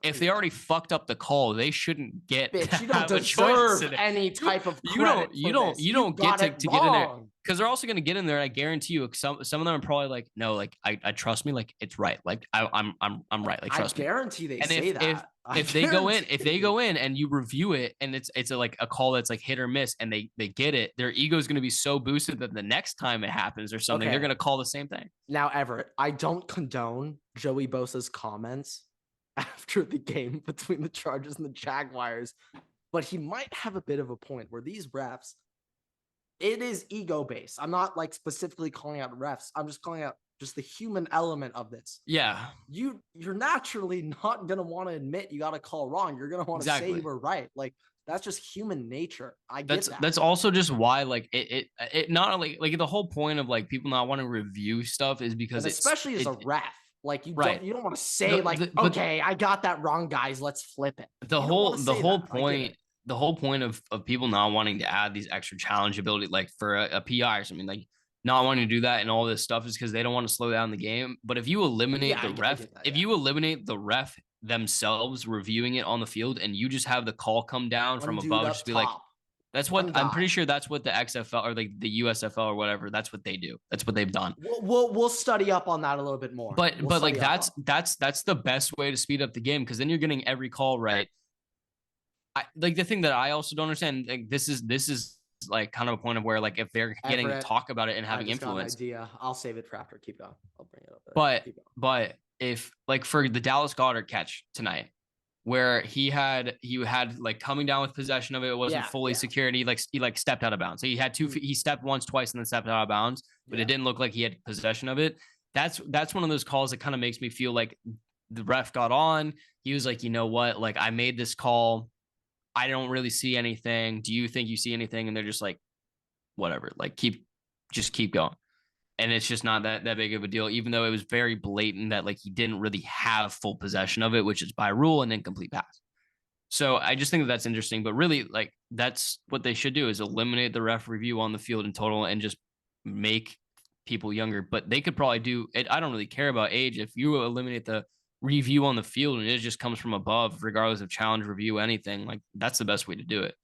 if they already fucked up the call, they shouldn't get you don't deserve any type of credit. You don't get to get in there, because they're also going to get in there. And I guarantee you, some of them are probably like, no, like, I trust me, like, it's right, like, I'm right, like, trust me. I guarantee they say that. If they go in and you review it, and it's like a call that's like hit or miss, and they get it, their ego is going to be so boosted that the next time it happens or something, they're going to call the same thing. Now, Everett, I don't condone Joey Bosa's comments after the game between the Chargers and the Jaguars, but he might have a bit of a point where these refs, it is ego based. I'm not like specifically calling out refs. I'm just calling out just the human element of this. Yeah. You're naturally not going to want to admit you got to call wrong. You're going to want to say you were right. Like, that's just human nature. I get that. That's also just why, like, it not only, like, the whole point of like people not wanting to review stuff is because especially as a ref. Like, you don't want to say okay, I got that wrong, guys. Let's flip it. The whole point of people not wanting to add these extra challenge ability, like for a PI or something, like not wanting to do that and all this stuff, is because they don't want to slow down the game. But if you eliminate you eliminate the ref themselves reviewing it on the field, and you just have the call come down from above, just be like, that's what I'm pretty sure that's what the XFL or like the USFL or whatever, that's what they do. That's what they've done. We'll study up on that a little bit more. But like that's the best way to speed up the game, because then you're getting every call right. Like, the thing that I also don't understand, like, this is like kind of a point of where like if they're getting Everett, talk about it and having I just influence. got an idea. I'll save it for after. Keep going. I'll bring it up. But if like for the Dallas Goedert catch tonight, where he had like coming down with possession of it, wasn't fully secured. He stepped out of bounds. So he had he stepped once, twice, and then stepped out of bounds, but it didn't look like he had possession of it. That's one of those calls that kind of makes me feel like the ref got on. He was like, you know what? Like I made this call. I don't really see anything. Do you think you see anything? And they're just like, whatever. Like keep going. And it's just not that big of a deal, even though it was very blatant that like he didn't really have full possession of it, which is by rule an incomplete pass. So I just think that that's interesting, but really like that's what they should do is eliminate the ref review on the field in total and just make people younger. But they could probably do it. I don't really care about age. If you eliminate the review on the field and it just comes from above, regardless of challenge review, anything, like that's the best way to do it.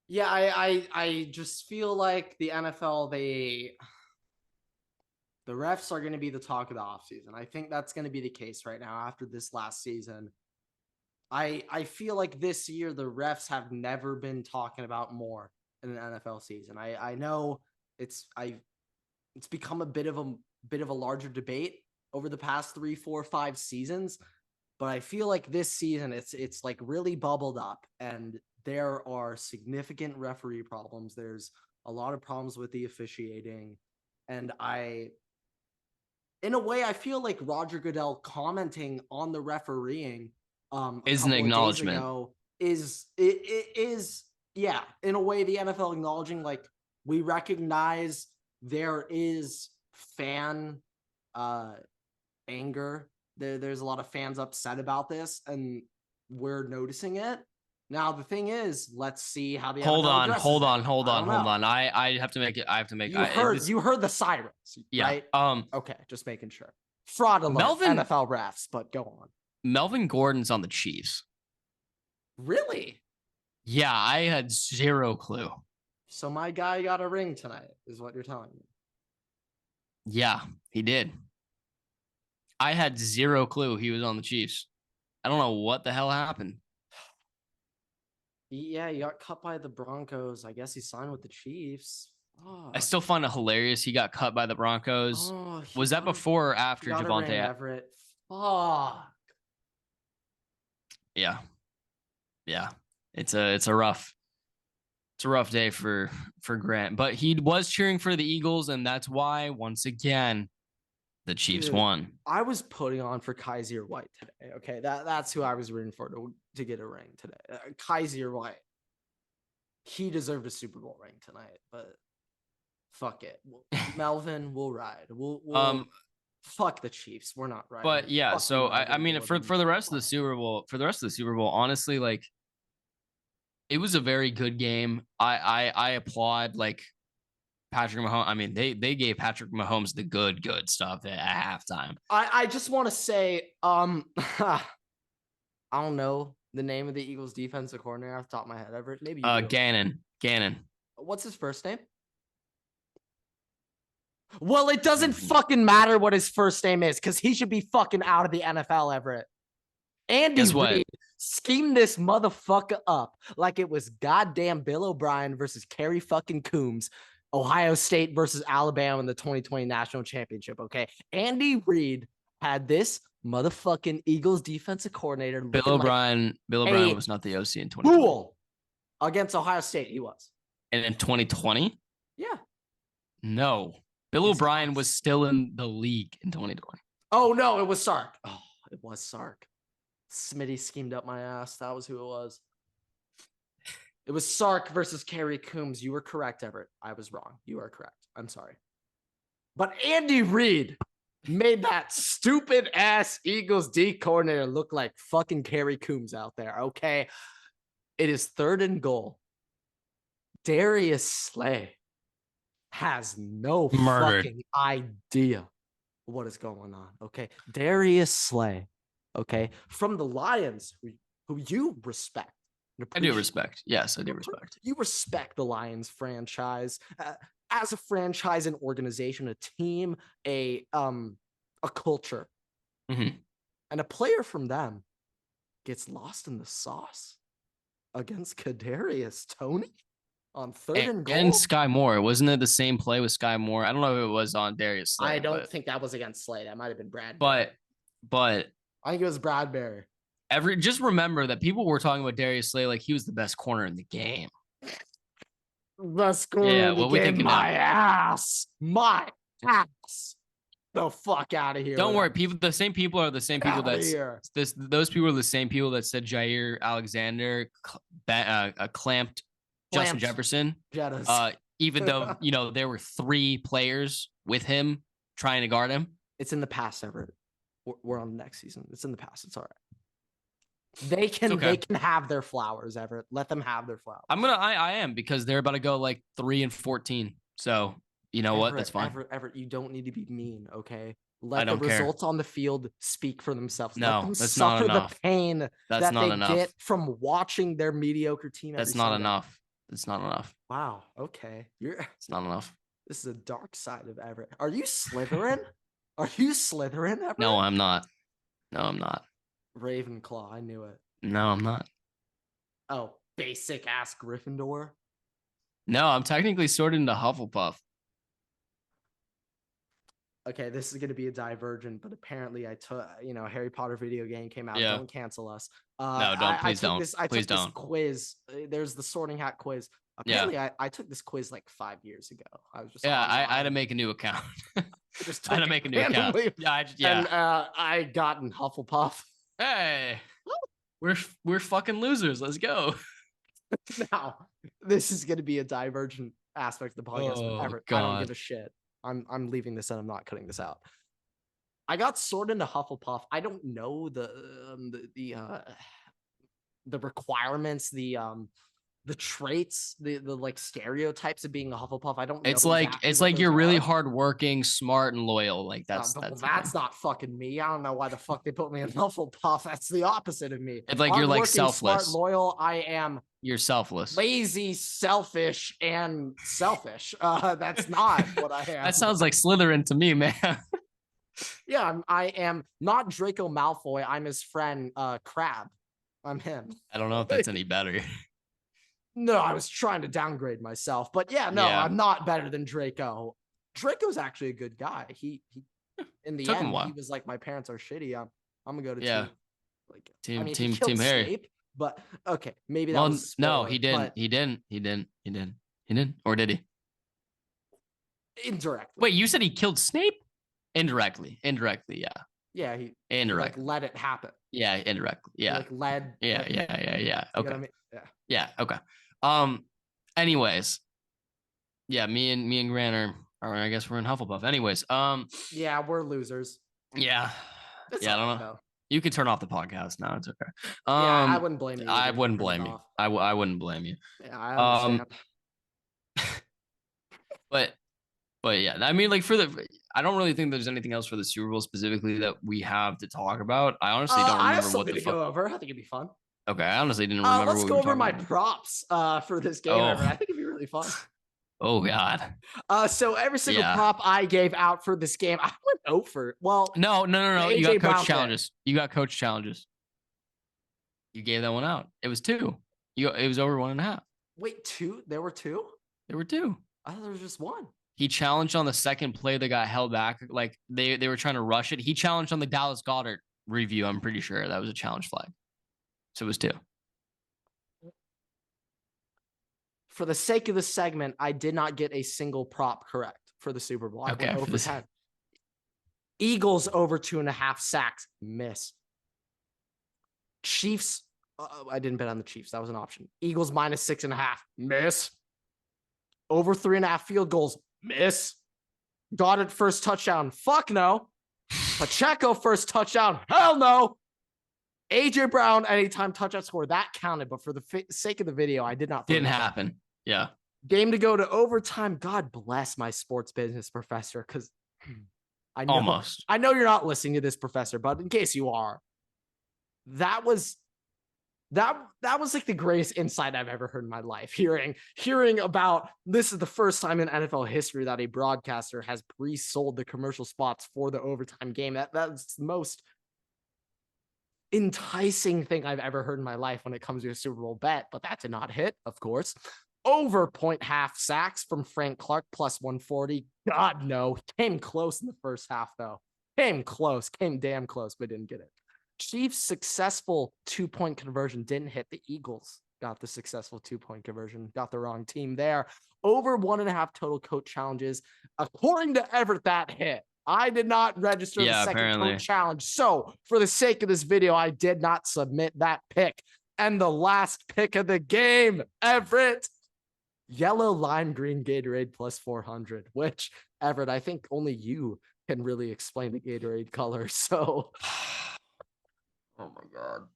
Yeah, I just feel like the NFL, the refs are going to be the talk of the offseason. I think that's going to be the case right now after this last season. I feel like this year the refs have never been talking about more in an NFL season. I know it's become a bit of a larger debate over the past 3, 4, 5 seasons, but I feel like this season it's like really bubbled up and there are significant referee problems. There's a lot of problems with the officiating, and in a way, I feel like Roger Goodell commenting on the refereeing is an acknowledgement. Is in a way the NFL acknowledging like we recognize there is fan anger. There's a lot of fans upset about this, and we're noticing it. Now the thing is, let's see how the hold NFL on. I have to make it. I have to make. You heard the sirens, right? Okay, just making sure. Fraud alert, NFL refs, but go on. Melvin Gordon's on the Chiefs. Really? Yeah, I had zero clue. So my guy got a ring tonight, is what you're telling me. Yeah, he did. I had zero clue he was on the Chiefs. I don't know what the hell happened. Yeah, he got cut by the Broncos. I guess he signed with the Chiefs. I still find it hilarious he got cut by the Broncos. Was that before or after Javonte Everett? Fuck. Yeah. It's a rough day for Grant, but he was cheering for the Eagles, and that's why once again the Chiefs won. I was putting on for Kaiser White today. Okay, that's who I was rooting for to get a ring today. Kaiser White. He deserved a Super Bowl ring tonight, but fuck it. Melvin, we'll ride. We'll fuck the Chiefs. We're not riding. But yeah, fuck so I mean for the rest of the Super Bowl, honestly, like it was a very good game. I applaud like Patrick Mahomes. I mean, they gave Patrick Mahomes the good stuff at halftime. I just want to say, I don't know the name of the Eagles defensive coordinator off the top of my head. Everett, maybe you Gannon. What's his first name? Well, it doesn't fucking matter what his first name is because he should be fucking out of the NFL, Everett. Andy Reid schemed this motherfucker up like it was goddamn Bill O'Brien versus Kerry fucking Coombs, Ohio State versus Alabama in the 2020 National Championship, okay? Andy Reid had this motherfucking Eagles defensive coordinator. Bill O'Brien was not the OC in 2020. Cool. Against Ohio State, he was. And in 2020? Yeah. No. Bill O'Brien was still in the league in 2020. Oh, no, it was Sark. Oh, it was Sark. Smitty schemed up my ass. That was who it was. It was Sark versus Kerry Coombs. You were correct, Everett. I was wrong. You are correct. I'm sorry. But Andy Reid made that stupid ass Eagles D coordinator look like fucking Kerry Coombs out there, okay? It is 3rd and goal. Darius Slay has no fucking idea what is going on, okay? Darius Slay, okay? From the Lions, who you respect. I do respect. Yes, I do respect. You respect the Lions franchise as a franchise, an organization, a team, a culture. Mm-hmm. And a player from them gets lost in the sauce against Kadarius Toney. On third and goal? And Sky Moore. Wasn't it the same play with Sky Moore? I don't know if it was on Darius Slay. I don't think that was against Slay. That might have been Bradbury. But I think it was Bradbury. Just remember that people were talking about Darius Slay like he was the best corner in the game. Best corner in the game. My ass. The fuck out of here. Don't worry, people. The same people are the same people those people are the same people that said Jair Alexander clamped Justin Jefferson. Even though there were 3 players with him trying to guard him. It's in the past, Everett. We're on the next season. It's in the past. It's all right. They can have their flowers, Everett. Let them have their flowers. I am, because they're about to go like 3-14. So you know what? That's fine. Everett, you don't need to be mean, okay? Let the results on the field speak for themselves. No, Let them that's suffer not enough. The pain that's that they get from watching their mediocre team. That's not enough. It's not enough. Wow. Okay. It's not enough. This is a dark side of Everett. Are you Slytherin? Are you Slytherin, Everett? No, I'm not. Ravenclaw. I knew it. No, I'm not. Oh, basic ass Gryffindor. No, I'm technically sorted into Hufflepuff. Okay, this is going to be a divergent, but apparently I took, Harry Potter video game came out. Yeah. Don't cancel us. No, don't. Please don't. I took this quiz. There's the Sorting Hat quiz. Apparently, I took this quiz like 5 years ago. I was just I had to make a new account. I had to make a new account. And I got in Hufflepuff. Hey, we're fucking losers. Let's go. Now, this is going to be a divergent aspect of the podcast. Oh, I don't give a shit. I'm leaving this and I'm not cutting this out. I got sorted into Hufflepuff. I don't know the requirements, the traits, the like stereotypes of being a Hufflepuff. I don't know. It's like you're really hardworking, smart, and loyal. Like that's not fucking me. I don't know why the fuck they put me in Hufflepuff. That's the opposite of me. It's like you're like selfless, smart, loyal. I am. You're selfless, lazy, selfish, and selfish. That's not what I am. That sounds like Slytherin to me, man. Yeah, I am not Draco Malfoy. I'm his friend, Crab. I'm him. I don't know if that's any better. No, I was trying to downgrade myself, but I'm not better than Draco. Draco's actually a good guy. He in the end, he was like, my parents are shitty. I'm gonna go to team Harry. Snape, but okay, maybe that was no, he didn't. He didn't. Or did he? Indirectly. Wait, you said he killed Snape? Indirectly, yeah. Yeah, he indirectly let it happen. Yeah, indirectly. Yeah. Led. Yeah. Okay. I mean? Yeah. Okay. Anyways. Yeah, me and Grant are I guess we're in Hufflepuff. Anyways. Yeah, we're losers. Yeah. I don't know. You can turn off the podcast now. It's okay. I wouldn't blame you. I wouldn't blame you. I wouldn't blame you. Yeah, I understand. But yeah, I mean, like I don't really think there's anything else for the Super Bowl specifically that we have to talk about. I honestly don't remember what the fuck. Go over. I think it'd be fun. Okay, I honestly didn't remember. Let's go over my props for this game. I think it'd be really fun. Oh God. So every single prop I gave out for this game, I went over. Well, no. You got coach challenges. You got coach challenges. You gave that one out. It was 2. It was over 1.5. Wait, 2? There were 2? There were 2. I thought there was just 1. He challenged on the second play that got held back. Like they were trying to rush it. He challenged on the Dallas Goedert review. I'm pretty sure that was a challenge flag. So it was 2. For the sake of the segment, I did not get a single prop correct for the Super Bowl. I went over 10. Eagles over 2.5 sacks. Miss. Chiefs. I didn't bet on the Chiefs. That was an option. Eagles minus 6.5. Miss. Over 3.5 field goals. Miss. Goddard first touchdown. Fuck no. Pacheco first touchdown. Hell no. AJ Brown anytime touchdown score. That counted, but for the sake of the video, I did not. Didn't happen. Yeah. Game to go to overtime. God bless my sports business professor, because I know you're not listening to this, professor, but in case you are, that was like the greatest insight I've ever heard in my life. Hearing about this is the first time in NFL history that a broadcaster has pre-sold the commercial spots for the overtime game. That's the most enticing thing I've ever heard in my life when it comes to a Super Bowl bet, but that did not hit, of course. over 0.5 sacks from Frank Clark, plus 140. God, no. Came close in the first half, though. Came close. Came damn close, but didn't get it. Chiefs' successful 2-point conversion didn't hit. The Eagles got the successful 2-point conversion. Got the wrong team there. Over 1.5 total coach challenges. According to Everett, that hit. I did not register the second coach challenge. So for the sake of this video, I did not submit that pick. And the last pick of the game, Everett. Yellow lime green Gatorade plus 400, which, Everett, I think only you can really explain the Gatorade color. So, oh my God.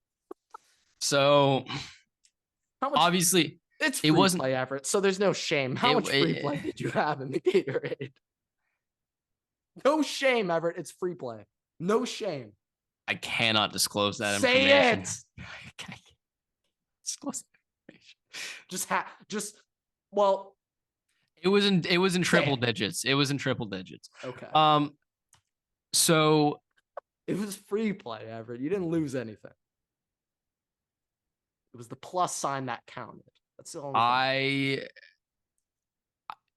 So, obviously, it's free play, Everett. So there's no shame. How much free play did you have in the Gatorade? No shame, Everett. It's free play. No shame. I cannot disclose that information. Say it. I can't disclose that information. Well, it was in triple digits. It was in triple digits. Okay. So it was free play, Everett. You didn't lose anything. It was the plus sign that counted. That's the only thing.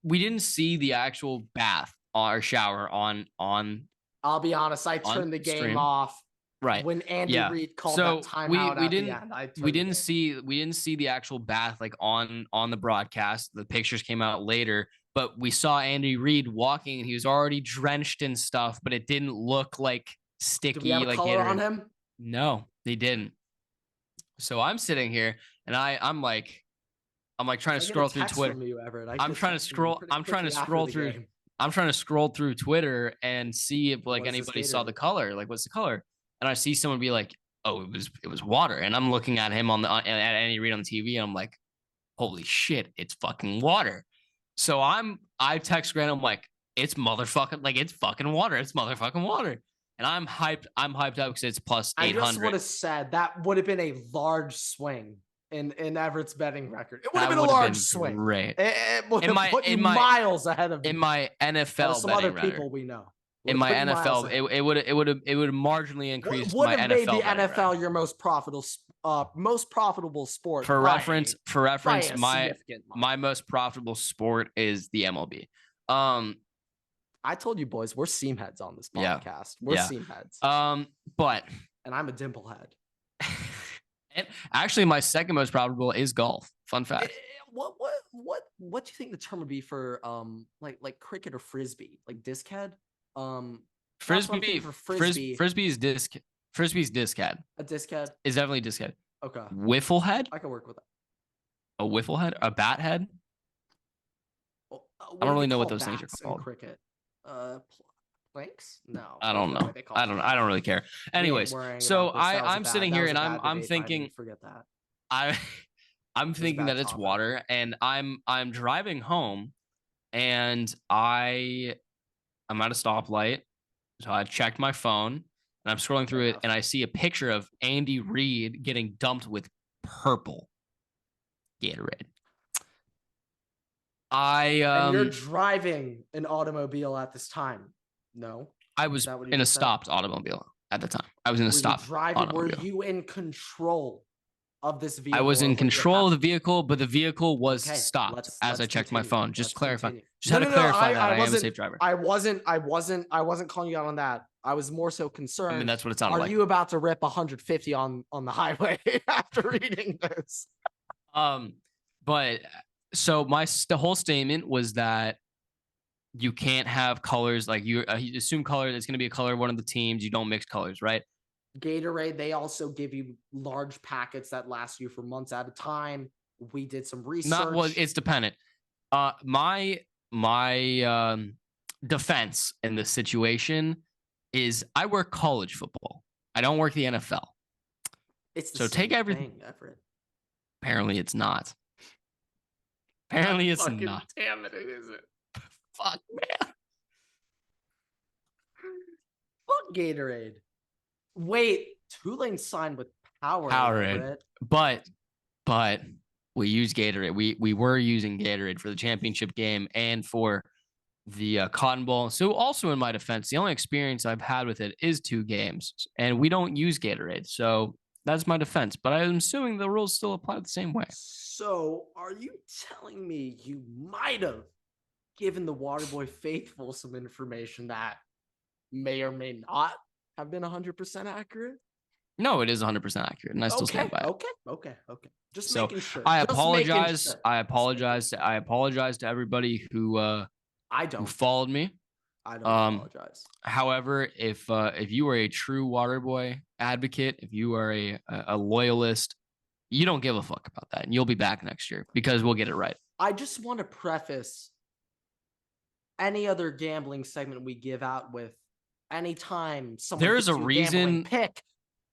We didn't see the actual bath or shower on. I'll be honest. I turned the game stream. Off. Right. When Andy Reid called that timeout we didn't see the actual bath like on the broadcast. The pictures came out later, but we saw Andy Reid walking and he was already drenched in stuff, but it didn't look like sticky. Did we have like color on him? No, they didn't. So I'm sitting here and I'm like trying to scroll through Twitter. I'm trying to scroll through Twitter and see if like anybody saw the color. Like, what's the color? And I see someone be like, "Oh, it was water." And I'm looking at him at Andy Reid on the TV, and I'm like, "Holy shit, it's fucking water!" So I text Grant. I'm like, "It's motherfucking it's fucking water. It's motherfucking water." And I'm hyped. I'm hyped up because it's plus 800. I just would have said that would have been a large swing in Everett's betting record. It would have been a large swing. Great. It would have put you miles ahead of in my NFL some other people we know. In my NFL, it would marginally increase my NFL. Would have made the NFL your most profitable sport. For reference, my most profitable sport is the MLB. I told you boys, we're seam heads on this podcast. Yeah. We're seam heads. And I'm a dimple head. And actually, my second most profitable is golf. Fun fact. What do you think the term would be for like cricket or frisbee, like disc head? Frisbee is disc. Frisbee's disc head. A disc head is definitely disc head. Okay. Wiffle head. I can work with that. A wiffle head. A bat head. I don't really know what those things are called. Cricket. Planks? No. I don't know. I don't really care. Anyways, so I'm sitting here and I'm thinking. Forget that. I'm thinking that it's water, and I'm driving home, and I'm at a stoplight, so I checked my phone, and I'm scrolling through it, and I see a picture of Andy Reid getting dumped with purple Gatorade. And you're driving an automobile at this time. No, I was in a stopped automobile at the time. I was in a stopped automobile. Were you in control of this vehicle? I was in control of the vehicle, but the vehicle was stopped as I checked my phone. Just clarify. Just had to clarify that I am a safe driver. I wasn't calling you out on that. I was more so concerned. I mean, that's what it sounded like. Are you about to rip 150 on the highway after reading this? But so the whole statement was that you can't have colors, like you assume color, it's going to be a color of one of the teams. You don't mix colors, right? Gatorade, they also give you large packets that last you for months at a time. We did some research. It's dependent. My defense in this situation is I work college football. I don't work the NFL. It's the same thing, Everett. Apparently it's not. Apparently it's not. Damn it isn't. Fuck, man. Fuck Gatorade. Wait, Tulane signed with Powerade. But we use Gatorade. We were using Gatorade for the championship game and for the Cotton Bowl. So also in my defense, the only experience I've had with it is 2 games, and we don't use Gatorade. So That's my defense. But I'm assuming the rules still apply the same way. So are you telling me you might have given the Waterboy faithful some information that may or may not have been 100% accurate? No, it is 100% accurate, and I still stand by it. Okay. Just making sure. I apologize. Sure. I apologize. I apologize to everybody who who followed me. I don't apologize. However, if you are a true Waterboy advocate, if you are a loyalist, you don't give a fuck about that, and you'll be back next year because we'll get it right. I just want to preface any other gambling segment we give out with anytime someone there's a reason pick,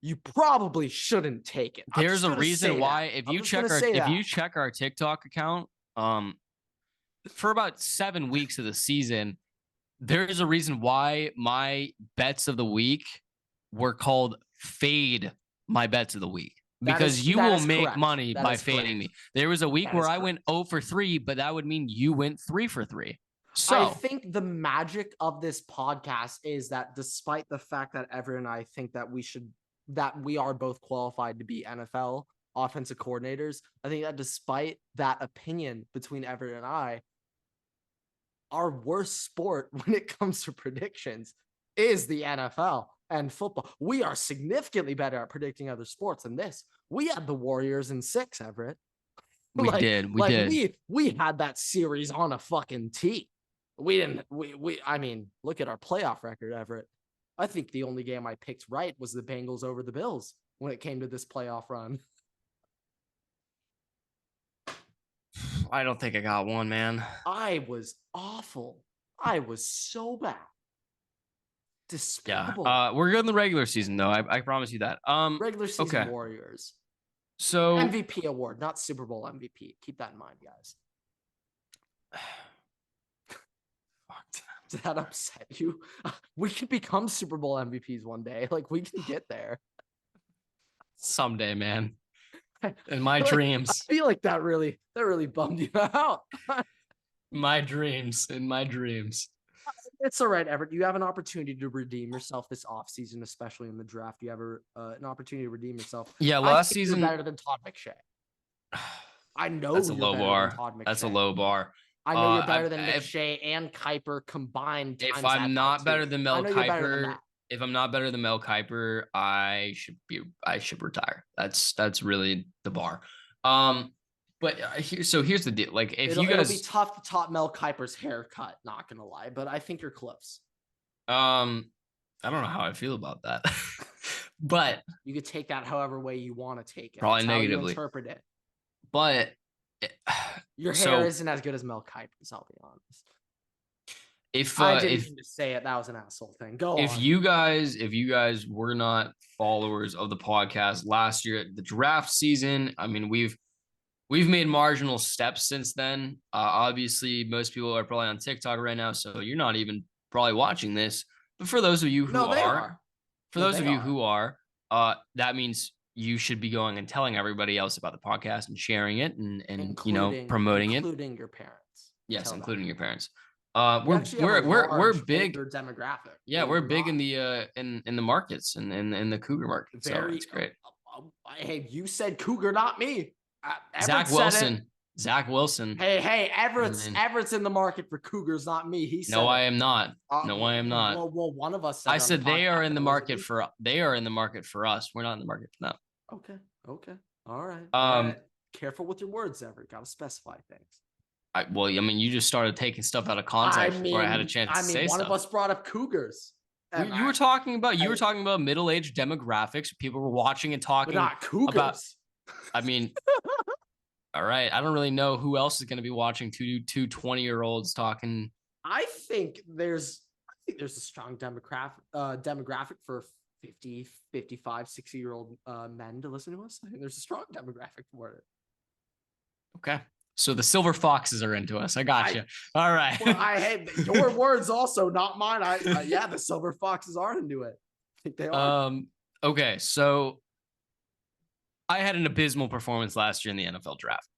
you probably shouldn't take it. There's a reason why if you check our TikTok account, for about 7 weeks of the season, there's a reason why my bets of the week were called fade my bets of the week. Because you will make money by fading me. There was a week where I went 0 for 3, but that would mean you went 3 for 3. So I think the magic of this podcast is that despite the fact that Everett and I think that we are both qualified to be NFL offensive coordinators, I think that despite that opinion between Everett and I, our worst sport when it comes to predictions is the NFL and football. We are significantly better at predicting other sports than this. We had the Warriors in 6, Everett. We did. We had that series on a fucking tee. I mean, look at our playoff record, Everett. I think the only game I picked right was the Bengals over the Bills when it came to this playoff run. I don't think I got one, man. I was awful. I was so bad. Despicable. Yeah. We're good in the regular season, though. I promise you that. Regular season Warriors. So MVP award, not Super Bowl MVP. Keep that in mind, guys. Does that upset you? We could become Super Bowl MVPs one day. Like, we can get there. Someday, man. In my dreams. I feel like that really bummed you out. In my dreams. It's all right, Everett. You have an opportunity to redeem yourself this offseason, especially in the draft. You have an opportunity to redeem yourself. Yeah, last season. You're better than Todd McShay. I know that's a low bar. That's a low bar. I know you're better than McShay and Kiper combined. If I'm not better than Mel Kiper, if I'm not better than Mel Kiper, I should retire. That's really the bar. But here's the deal. Like, if you guys, it'll be tough to top Mel Kiper's haircut. Not gonna lie, but I think you're close. I don't know how I feel about that, but you could take that however way you want to take it. Probably That's negatively. How you interpret it. But your hair isn't as good as Mel Kiper's. I'll be honest. I didn't mean to say it, that was an asshole thing. Go on. If you guys were not followers of the podcast last year, the draft season, I mean, we've made marginal steps since then. Obviously, most people are probably on TikTok right now, so you're not even probably watching this. But for those of you who who are, that means you should be going and telling everybody else about the podcast and sharing it and promoting it, including your parents. Yes, including your parents. We're big demographic. Yeah, we're big in the markets and in the Cougar market. So it's great. Hey, you said Cougar, not me. Zach Wilson. Hey, Everett's in the market for Cougars, not me. He said, "No, I am not. No, I am not." Well, one of us. I said they are in the market for. They are in the market for us. We're not in the market for them. Okay. All right. Careful with your words, Everett. Got to specify things. I mean, you just started taking stuff out of context before I had a chance to say one of us brought up Cougars. You were talking about middle-aged demographics. People were watching and talking not Cougars. About. I mean, all right. I don't really know who else is going to be watching two 20-year-olds talking. I think there's a strong demographic for 50, 55, 60-year-old men to listen to us. I think there's a strong demographic for it. Okay. So the silver foxes are into us. I got you. All right. Well, hey, your words also, not mine. Yeah, the silver foxes are into it. I think they are. Okay. So I had an abysmal performance last year in the NFL draft.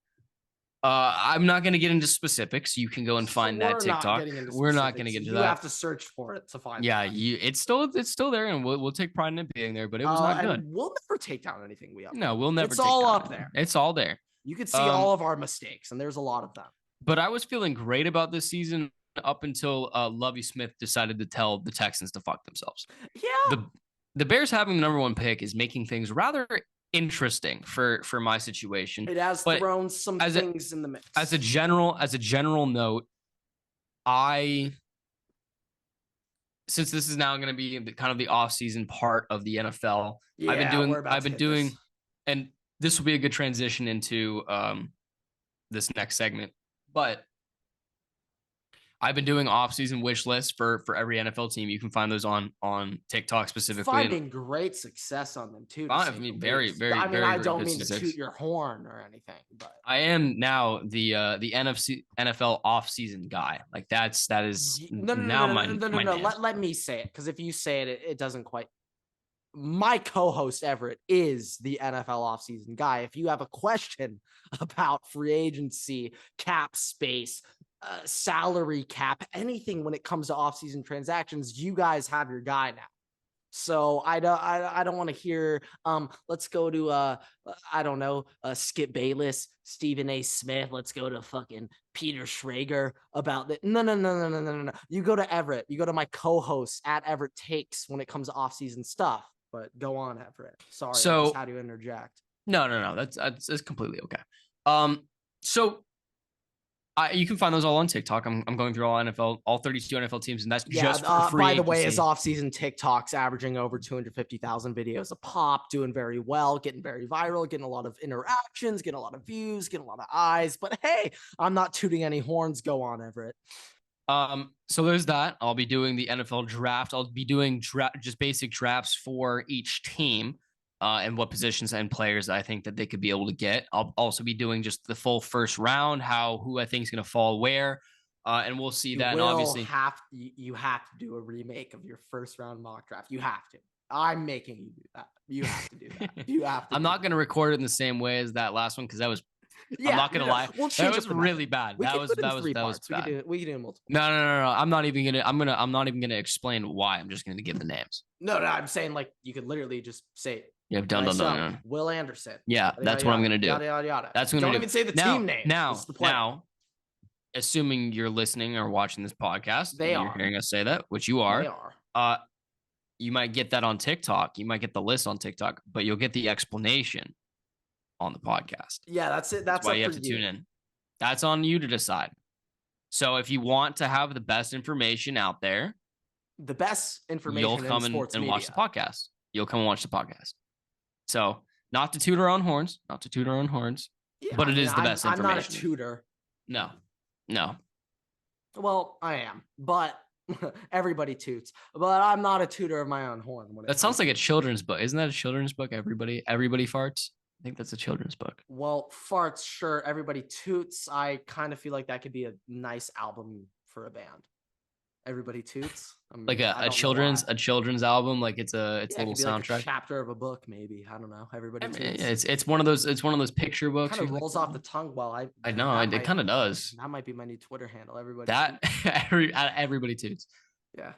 I'm not going to get into specifics. You can go and find that TikTok. We're not going to get into that. You have to search for it to find. Yeah, it's still there, and we'll take pride in it being there. But it was not good. We'll never take down anything we upload. No, we'll never. It's all up there. It's all there. You can see all of our mistakes, and there's a lot of them. But I was feeling great about this season up until Lovie Smith decided to tell the Texans to fuck themselves. Yeah. The Bears having the number 1 pick is making things rather interesting for my situation. It has thrown some things in the mix. As a general note, since this is now going to be kind of the off-season part of the NFL, I've been doing, and this will be a good transition into this next segment. But I've been doing off-season wish lists for every NFL team. You can find those on TikTok specifically. Finding great success on them too. I mean, very. I don't mean to toot your horn or anything, but I am now the NFL off-season guy. Like that is no. Let me say it, because if you say it, it doesn't quite. My co-host Everett is the NFL offseason guy. If you have a question about free agency, cap space, salary cap, anything when it comes to offseason transactions, you guys have your guy now. So I don't want to hear let's go to Skip Bayless, Stephen A. Smith, let's go to fucking Peter Schrager about that. No. You go to Everett. You go to my co-host at Everett Takes when it comes to offseason stuff. But go on, Everett. Sorry, I just had to interject. No. That's completely okay. So you can find those all on TikTok. I'm going through all 32 NFL teams, and that's just for free. By the way, his offseason TikToks averaging over 250,000 videos a pop, doing very well, getting very viral, getting a lot of interactions, getting a lot of views, getting a lot of eyes. But hey, I'm not tooting any horns. Go on, Everett. So there's that. I'll be doing the NFL draft. I'll be doing just basic drafts for each team, and what positions and players I think that they could be able to get. I'll also be doing just the full first round, who I think is going to fall where, and we'll see that. And obviously, you have to do a remake of your first round mock draft. You have to. I'm making you do that. You have to do that. You have to. I'm not going to record it in the same way as that last one because that was. I'm not gonna lie. That was really bad. That was bad. We can do multiple. No. I'm not even gonna explain why. I'm just gonna give the names. No. I'm saying like you could literally just say. Yeah, done. Will Anderson. Yeah, that's what I'm gonna do. Yada. That's what I'm gonna do. Don't even say the team name. Now, assuming you're listening or watching this podcast, you're hearing us say that, which you are. They are. You might get that on TikTok. You might get the list on TikTok, but you'll get the explanation on the podcast. Yeah, that's it. That's why you have to tune in. That's on you to decide. So if you want to have the best information out there, the best information, you'll come and watch the podcast. You'll come and watch the podcast. So not to toot our own horns, yeah, but it is the best information. I'm not a tutor. No. Well, I am, but everybody toots. But I'm not a tutor of my own horn. That sounds like a children's book. Isn't that a children's book? Everybody farts. I think that's a children's book. Well, farts, sure. Everybody toots. I kind of feel like that could be a nice album for a band. Everybody toots. Like a children's album. Like it's a little soundtrack. Like a chapter of a book, maybe. I don't know. Everybody toots. It's one of those picture books. Kind of rolls off the tongue. While I know it kind of does. That might be my new Twitter handle. Everybody toots. Yeah.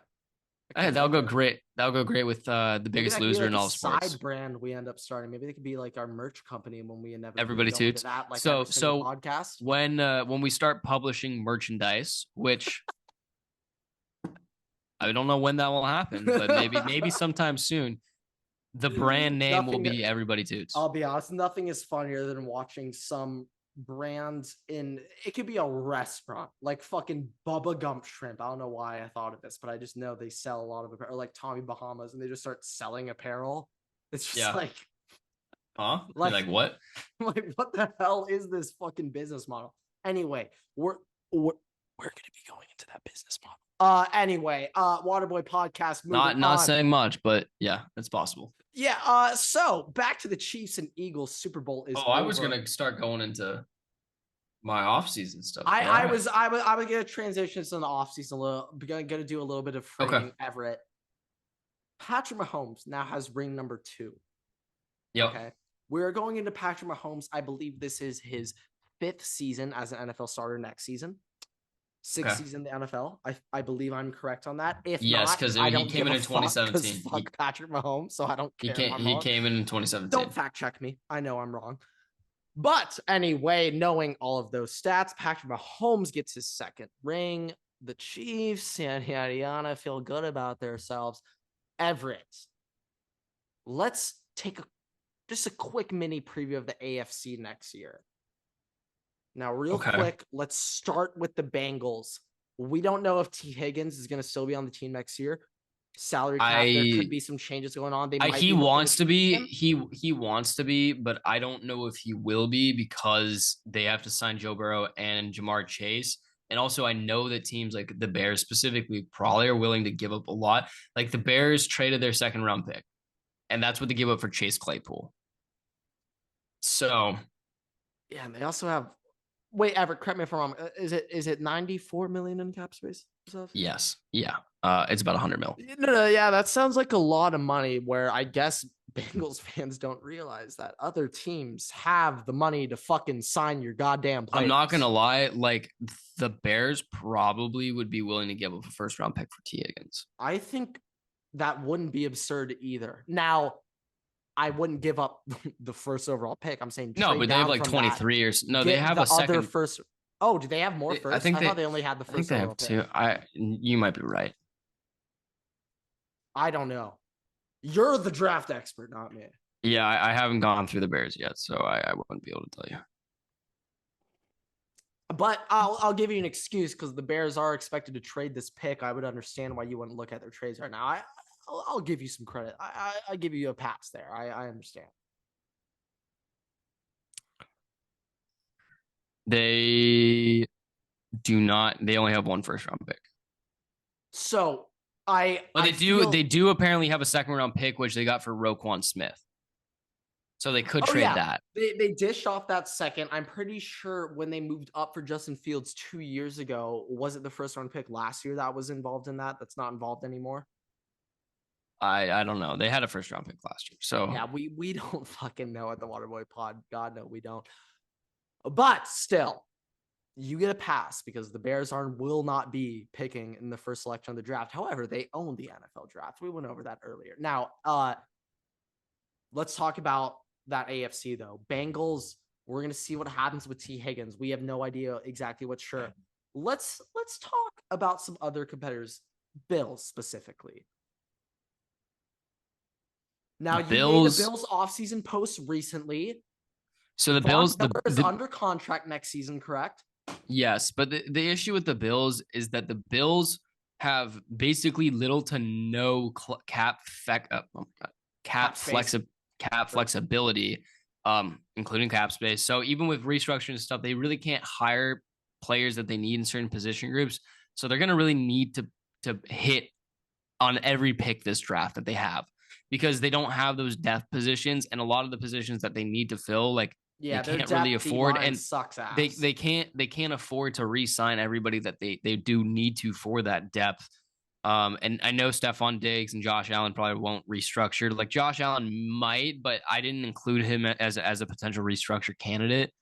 That'll go great. That'll go great with the Biggest Loser in all sports. Side brand we end up starting. Maybe they could be like our merch company when we inevitably everybody toots. That, like so podcast. When we start publishing merchandise, which I don't know when that will happen, but maybe sometime soon. The brand name will be Everybody Toots. I'll be honest, nothing is funnier than watching some brands it could be a restaurant like fucking Bubba Gump Shrimp. I don't know why I thought of this, but I just know they sell a lot of apparel, or like Tommy Bahamas, and they just start selling apparel. It's just like, huh? Like what? Like what the hell is this fucking business model? Anyway, we're gonna be going into that business model. Anyway, Waterboy podcast. Not saying much, but yeah, it's possible. Yeah. So back to the Chiefs and Eagles Super Bowl is. I was gonna start going into my off-season stuff. I was gonna transition to the off-season a little. Gonna do a little bit of framing Everett. Patrick Mahomes now has ring number 2. Yep. Okay. We're going into Patrick Mahomes. I believe this is his fifth season as an NFL starter next season. Sixth season in the NFL. I believe I'm correct on that. If not, because I he came in 2017. Fuck Patrick Mahomes, so I don't care. He came in 2017. Don't fact check me. I know I'm wrong. But anyway, knowing all of those stats, Patrick Mahomes gets his second ring. The Chiefs, yada, yada, yada, feel good about themselves. Everett. Let's take just a quick mini preview of the AFC next year. Now, real quick, let's start with the Bengals. We don't know if T. Higgins is going to still be on the team next year. Salary cap, there could be some changes going on. He wants to be. He wants to be, but I don't know if he will be because they have to sign Joe Burrow and Jamar Chase. And also, I know that teams like the Bears specifically probably are willing to give up a lot. Like the Bears traded their second round pick, and that's what they give up for Chase Claypool. So, yeah, and they also have. Wait, Everett, correct me if I'm wrong. Is it 94 million in cap space? Yes. Yeah. It's about 100 mil. No, yeah, that sounds like a lot of money. Where I guess Bengals fans don't realize that other teams have the money to fucking sign your goddamn players. I'm not gonna lie, like the Bears probably would be willing to give up a first round pick for T. Higgins. I think that wouldn't be absurd either. Now, I wouldn't give up the first overall pick. I'm saying no, but they have like 23 or no. They have a second first. Oh, do they have more first? I thought they only had the first. I think they have two. You might be right. I don't know. You're the draft expert, not me. Yeah, I haven't gone through the Bears yet, so I wouldn't be able to tell you. But I'll give you an excuse because the Bears are expected to trade this pick. I would understand why you wouldn't look at their trades right now. I'll give you some credit. I give you a pass there. I understand. They do not. They only have one first round pick. So they do apparently have a second round pick, which they got for Roquan Smith. So they could trade that. They dished off that second. I'm pretty sure when they moved up for Justin Fields 2 years ago, was it the first round pick last year that was involved in that? That's not involved anymore. I don't know. They had a first round pick last year. So yeah, we don't fucking know at the Waterboy Pod. God, no, we don't. But still, you get a pass because the Bears will not be picking in the first selection of the draft. However, they own the NFL draft. We went over that earlier. Now, let's talk about that AFC though. Bengals, we're going to see what happens with T. Higgins. We have no idea exactly what's sure. Let's talk about some other competitors, Bills specifically. Now, you made the Bills offseason post recently. So the Bills is under contract next season, correct? Yes, but the issue with the Bills is that the Bills have basically little to no cap flexibility, including cap space. So even with restructuring and stuff, they really can't hire players that they need in certain position groups. So they're going to really need to hit on every pick this draft that they have because they don't have those depth positions, and a lot of the positions that they need to fill, like they can't really afford, and sucks ass. They can't afford to re-sign everybody that they do need to for that depth. And I know Stephon Diggs and Josh Allen probably won't restructure. Like Josh Allen might, but I didn't include him as a potential restructure candidate.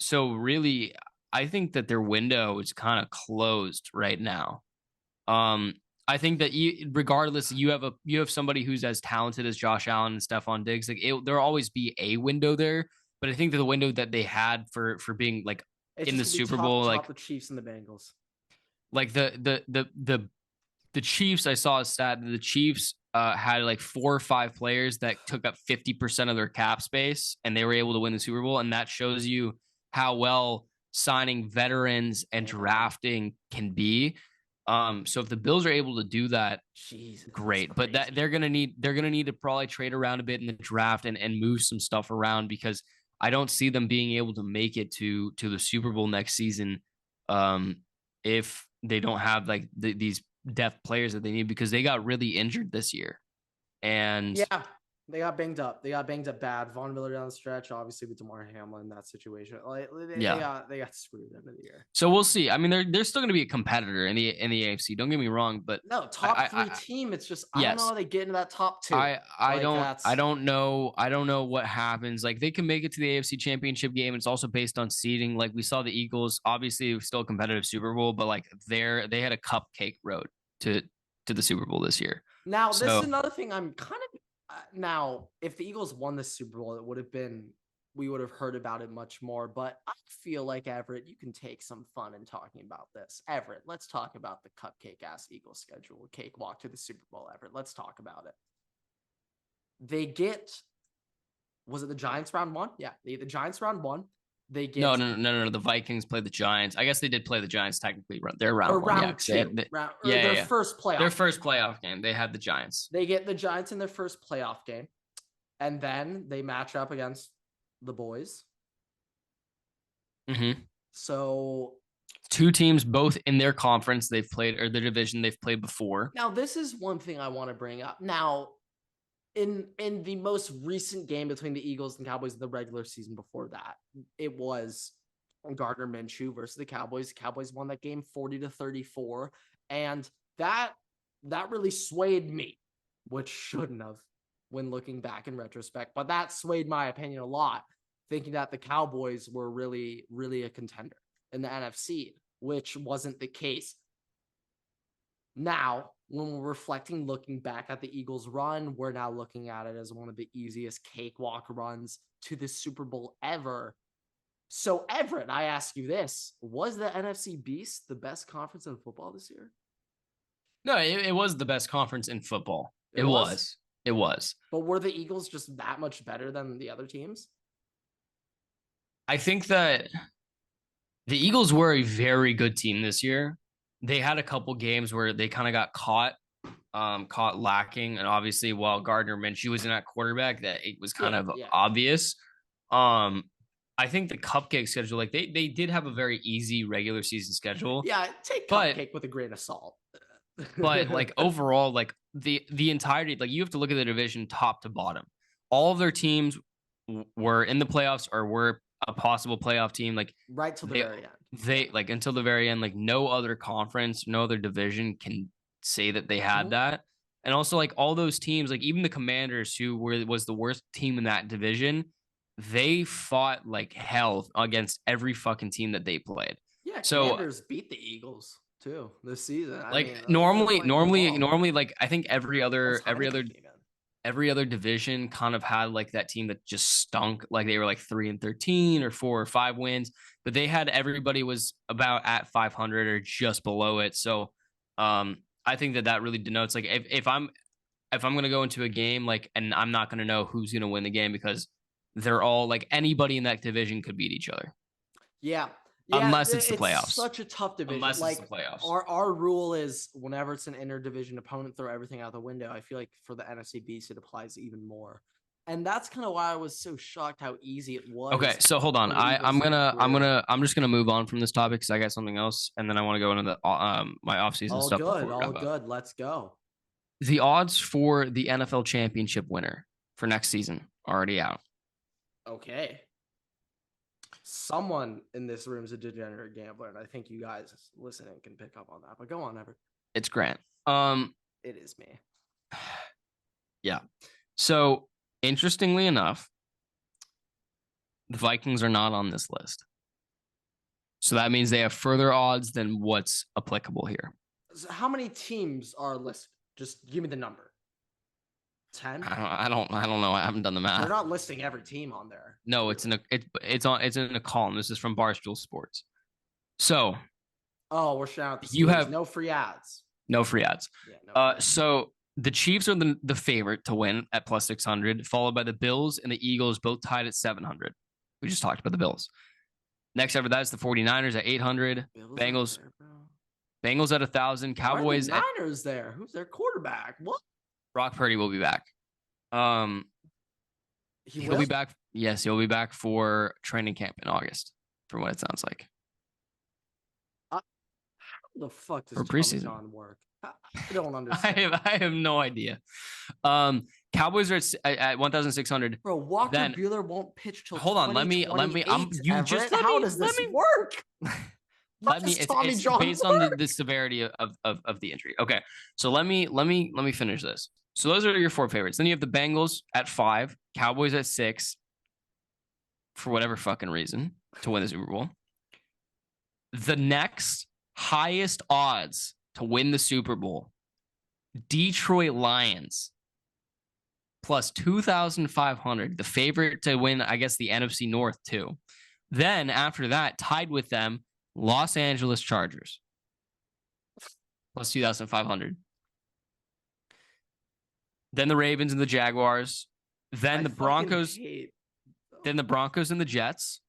So really, I think that their window is kind of closed right now. I think that regardless, you have somebody who's as talented as Josh Allen and Stephon Diggs. Like there'll always be a window there, but I think that the window that they had for being like in the Super Bowl, like the Chiefs and the Bengals, like the Chiefs, I saw a stat that the Chiefs had like 4 or 5 players that took up 50% of their cap space, and they were able to win the Super Bowl, and that shows you how well signing veterans and drafting can be. So if the Bills are able to do that, great. But that they're gonna need to probably trade around a bit in the draft and move some stuff around because I don't see them being able to make it to the Super Bowl next season if they don't have like these depth players that they need because they got really injured this year. And They got banged up. They got banged up bad. Von Miller down the stretch, obviously with DeMar Hamlin, that situation. Like they got screwed end of the year. So we'll see. I mean, they're still going to be a competitor in the AFC. Don't get me wrong, but no top three team. It's just I don't know how they get into that top two. I don't know what happens. Like they can make it to the AFC Championship game. It's also based on seeding. Like we saw the Eagles, obviously still a competitive Super Bowl, but like they had a cupcake road to the Super Bowl this year. Now this is another thing I'm kind of. Now, if the Eagles won the Super Bowl, we would have heard about it much more. But I feel like, Everett, you can take some fun in talking about this. Everett, let's talk about the cupcake-ass Eagles schedule, cakewalk to the Super Bowl, Everett. Let's talk about it. They get, was it the Giants round one? Yeah, the Giants round one. They get no. The Vikings played the Giants. I guess they did play the Giants technically. They're round one. Round two. Their first playoff. Their first playoff game. They had the Giants. They get the Giants in their first playoff game, and then they match up against the boys. Mm-hmm. So two teams, both in their conference, they've played, or their division they've played before. Now, this is one thing I want to bring up. Now, in the most recent game between the Eagles and Cowboys in the regular season before that, it was Gardner Minshew versus the Cowboys. The Cowboys won that game 40-34, and that really swayed me, which shouldn't have when looking back in retrospect, but that swayed my opinion a lot, thinking that the Cowboys were really, really a contender in the NFC, which wasn't the case. Now, when we're reflecting, looking back at the Eagles run, we're now looking at it as one of the easiest cakewalk runs to the Super Bowl ever. So, Everett, I ask you this. Was the NFC Beast the best conference in football this year? No, it was the best conference in football. It was. But were the Eagles just that much better than the other teams? I think that the Eagles were a very good team this year. They had a couple games where they kind of got caught lacking. And obviously, while Gardner Minshew was in that quarterback, that it was kind of obvious. I think the cupcake schedule, like they did have a very easy regular season schedule. Yeah, take cupcake with a grain of salt. But like overall, like the entirety, like you have to look at the division top to bottom. All of their teams were in the playoffs or were a possible playoff team. Like right till the very end. They like until the very end, like no other conference, no other division can say that they had that. And also like all those teams, like even the Commanders, who was the worst team in that division, they fought like hell against every fucking team that they played. Yeah, Commanders beat the Eagles too this season. Like normally, like I think every other division kind of had like that team that just stunk. Like they were like 3-13 or 4 or 5 wins, but they had everybody was about at 500 or just below it. So I think that really denotes like if I'm going to go into a game like, and I'm not going to know who's going to win the game because they're all like anybody in that division could beat each other. Yeah. Unless it's the playoffs. Such a tough division. Unless like, it's the playoffs. Our rule is whenever it's an interdivision opponent, throw everything out the window. I feel like for the NFC Beast, it applies even more. And that's kind of why I was so shocked how easy it was. Okay, so hold on. I'm just gonna move on from this topic because I got something else, and then I want to go into the my offseason stuff. All good. Let's go. The odds for the NFL championship winner for next season are already out. Okay. Someone in this room is a degenerate gambler, and I think you guys listening can pick up on that. But go on, Everett. It's Grant. It is me. Yeah. So interestingly enough, the Vikings are not on this list. So that means they have further odds than what's applicable here. So how many teams are listed? Just give me the number. 10? I don't know. I haven't done the math. They're not listing every team on there. No, it's in a column. This is from Barstool Sports. So, we're shouting out the Steelers. You have no free ads. No free ads. Yeah, so the Chiefs are the favorite to win at plus 600, followed by the Bills and the Eagles, both tied at 700. We just talked about the Bills. Next after that is the 49ers at 800. Bengals at 1,000. Cowboys at Niners there. Who's their quarterback? What? Brock Purdy will be back. He'll be back. Yes, he'll be back for training camp in August, from what it sounds like. the fuck does Tommy John work? I don't understand. I have no idea. Cowboys are at 1,600. Bro, Walker Buehler won't pitch till. Hold on, let me. How does this work? It's based on the severity of the injury. Okay, so let me finish this. So those are your 4 favorites. Then you have the Bengals at 5, Cowboys at 6, for whatever fucking reason, to win the Super Bowl. The next highest odds to win the Super Bowl, Detroit Lions, plus 2,500, the favorite to win, I guess, the NFC North too. Then after that, tied with them, Los Angeles Chargers, plus 2,500. Then the Ravens and the Jaguars. Then the Broncos. Then the Broncos and the Jets,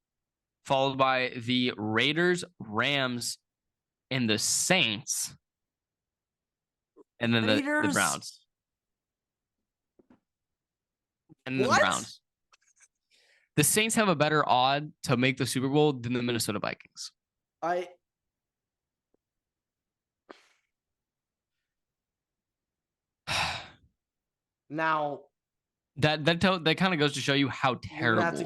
followed by the Raiders, Rams, and the Saints. And then the Browns. And then the Browns. The Saints have a better odd to make the Super Bowl than the Minnesota Vikings. Now that kind of goes to show you how terrible you're gonna have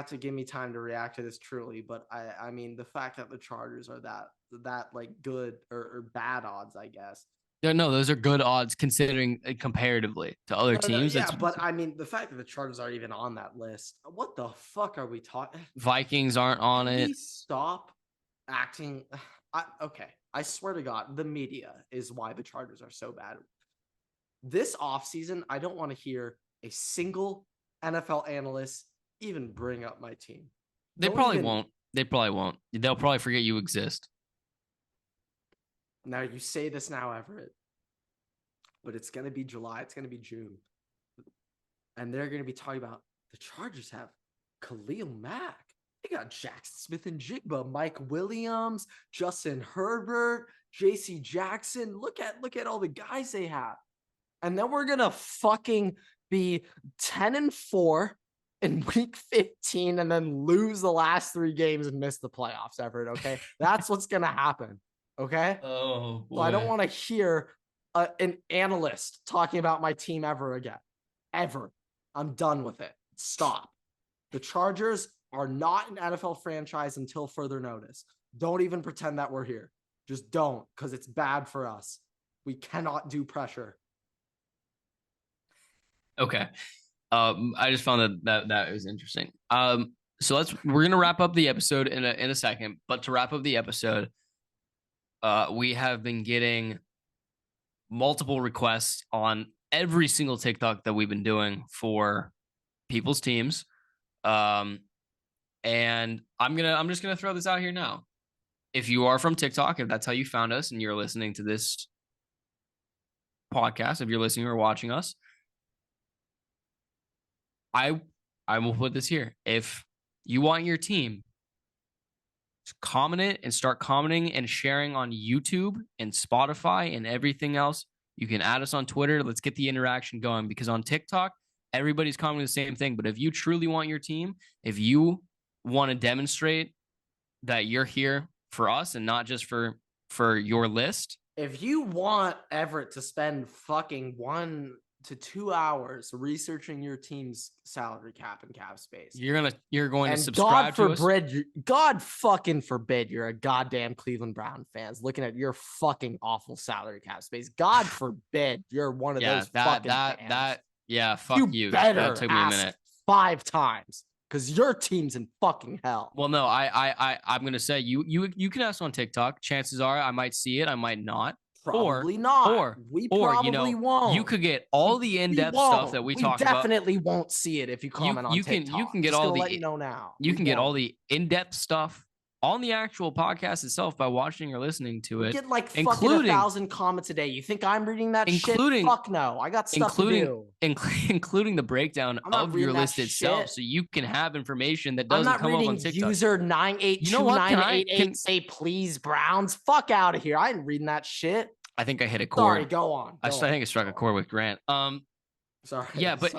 to give me time to react to this truly, but I mean the fact that the Chargers are that like good or bad odds, I guess. Yeah, no, those are good odds considering comparatively to other teams. Yeah, but I mean the fact that the Chargers aren't even on that list. What the fuck are we talking? Vikings aren't on it. Stop acting. Okay, I swear to God, the media is why the Chargers are so bad. This offseason, I don't want to hear a single NFL analyst even bring up my team. They probably won't. They'll probably forget you exist. Now, you say this now, Everett, but it's going to be July. It's going to be June. And they're going to be talking about the Chargers have Khalil Mack. They got Jackson Smith and Jigba, Mike Williams, Justin Herbert, J.C. Jackson. Look at all the guys they have. And then we're going to fucking be 10-4 in week 15 and then lose the last 3 games and miss the playoffs, Everett, okay? That's what's going to happen, okay? Oh, boy. So I don't want to hear an analyst talking about my team ever again. Ever. I'm done with it. Stop. The Chargers are not an NFL franchise until further notice. Don't even pretend that we're here. Just don't, because it's bad for us. We cannot do pressure. Okay. I just found that was interesting. So we're gonna wrap up the episode in a second. But to wrap up the episode, we have been getting multiple requests on every single TikTok that we've been doing for people's teams. And I'm just gonna throw this out here now. If you are from TikTok, if that's how you found us and you're listening to this podcast, if you're listening or watching us, I will put this here. If you want your team, comment it and start commenting and sharing on YouTube and Spotify and everything else. You can add us on Twitter. Let's get the interaction going, because on TikTok, everybody's commenting the same thing. But if you truly want your team, if you want to demonstrate that you're here for us and not just for your list. If you want Everett to spend fucking 1 to 2 hours researching your team's salary cap and cap space, you're going to subscribe to us. God fucking forbid you're a goddamn Cleveland Brown fans looking at your fucking awful salary cap space. God forbid you're one of those fucking fans. Fuck you. That took me a minute. 5 times, because your team's in fucking hell. Well, no, I'm gonna say you can ask on TikTok. Chances are I might see it, I might not. Probably not. We probably won't. You could get all the in-depth stuff that we talk about. We definitely won't see it if you comment on TikTok. You can get all the. Let you know now. You can get all the in-depth stuff on the actual podcast itself by watching or listening to it. You get like fucking 1,000 comments a day. You think I'm reading that shit? Fuck no. I got stuff to do. Including the breakdown of your list itself, so you can have information that doesn't come up on TikTok. User 9829888 say please Browns. Fuck out of here. I ain't reading that shit. I think I hit a chord. Sorry, go on. I think I struck a chord with Grant. Sorry. Yeah, but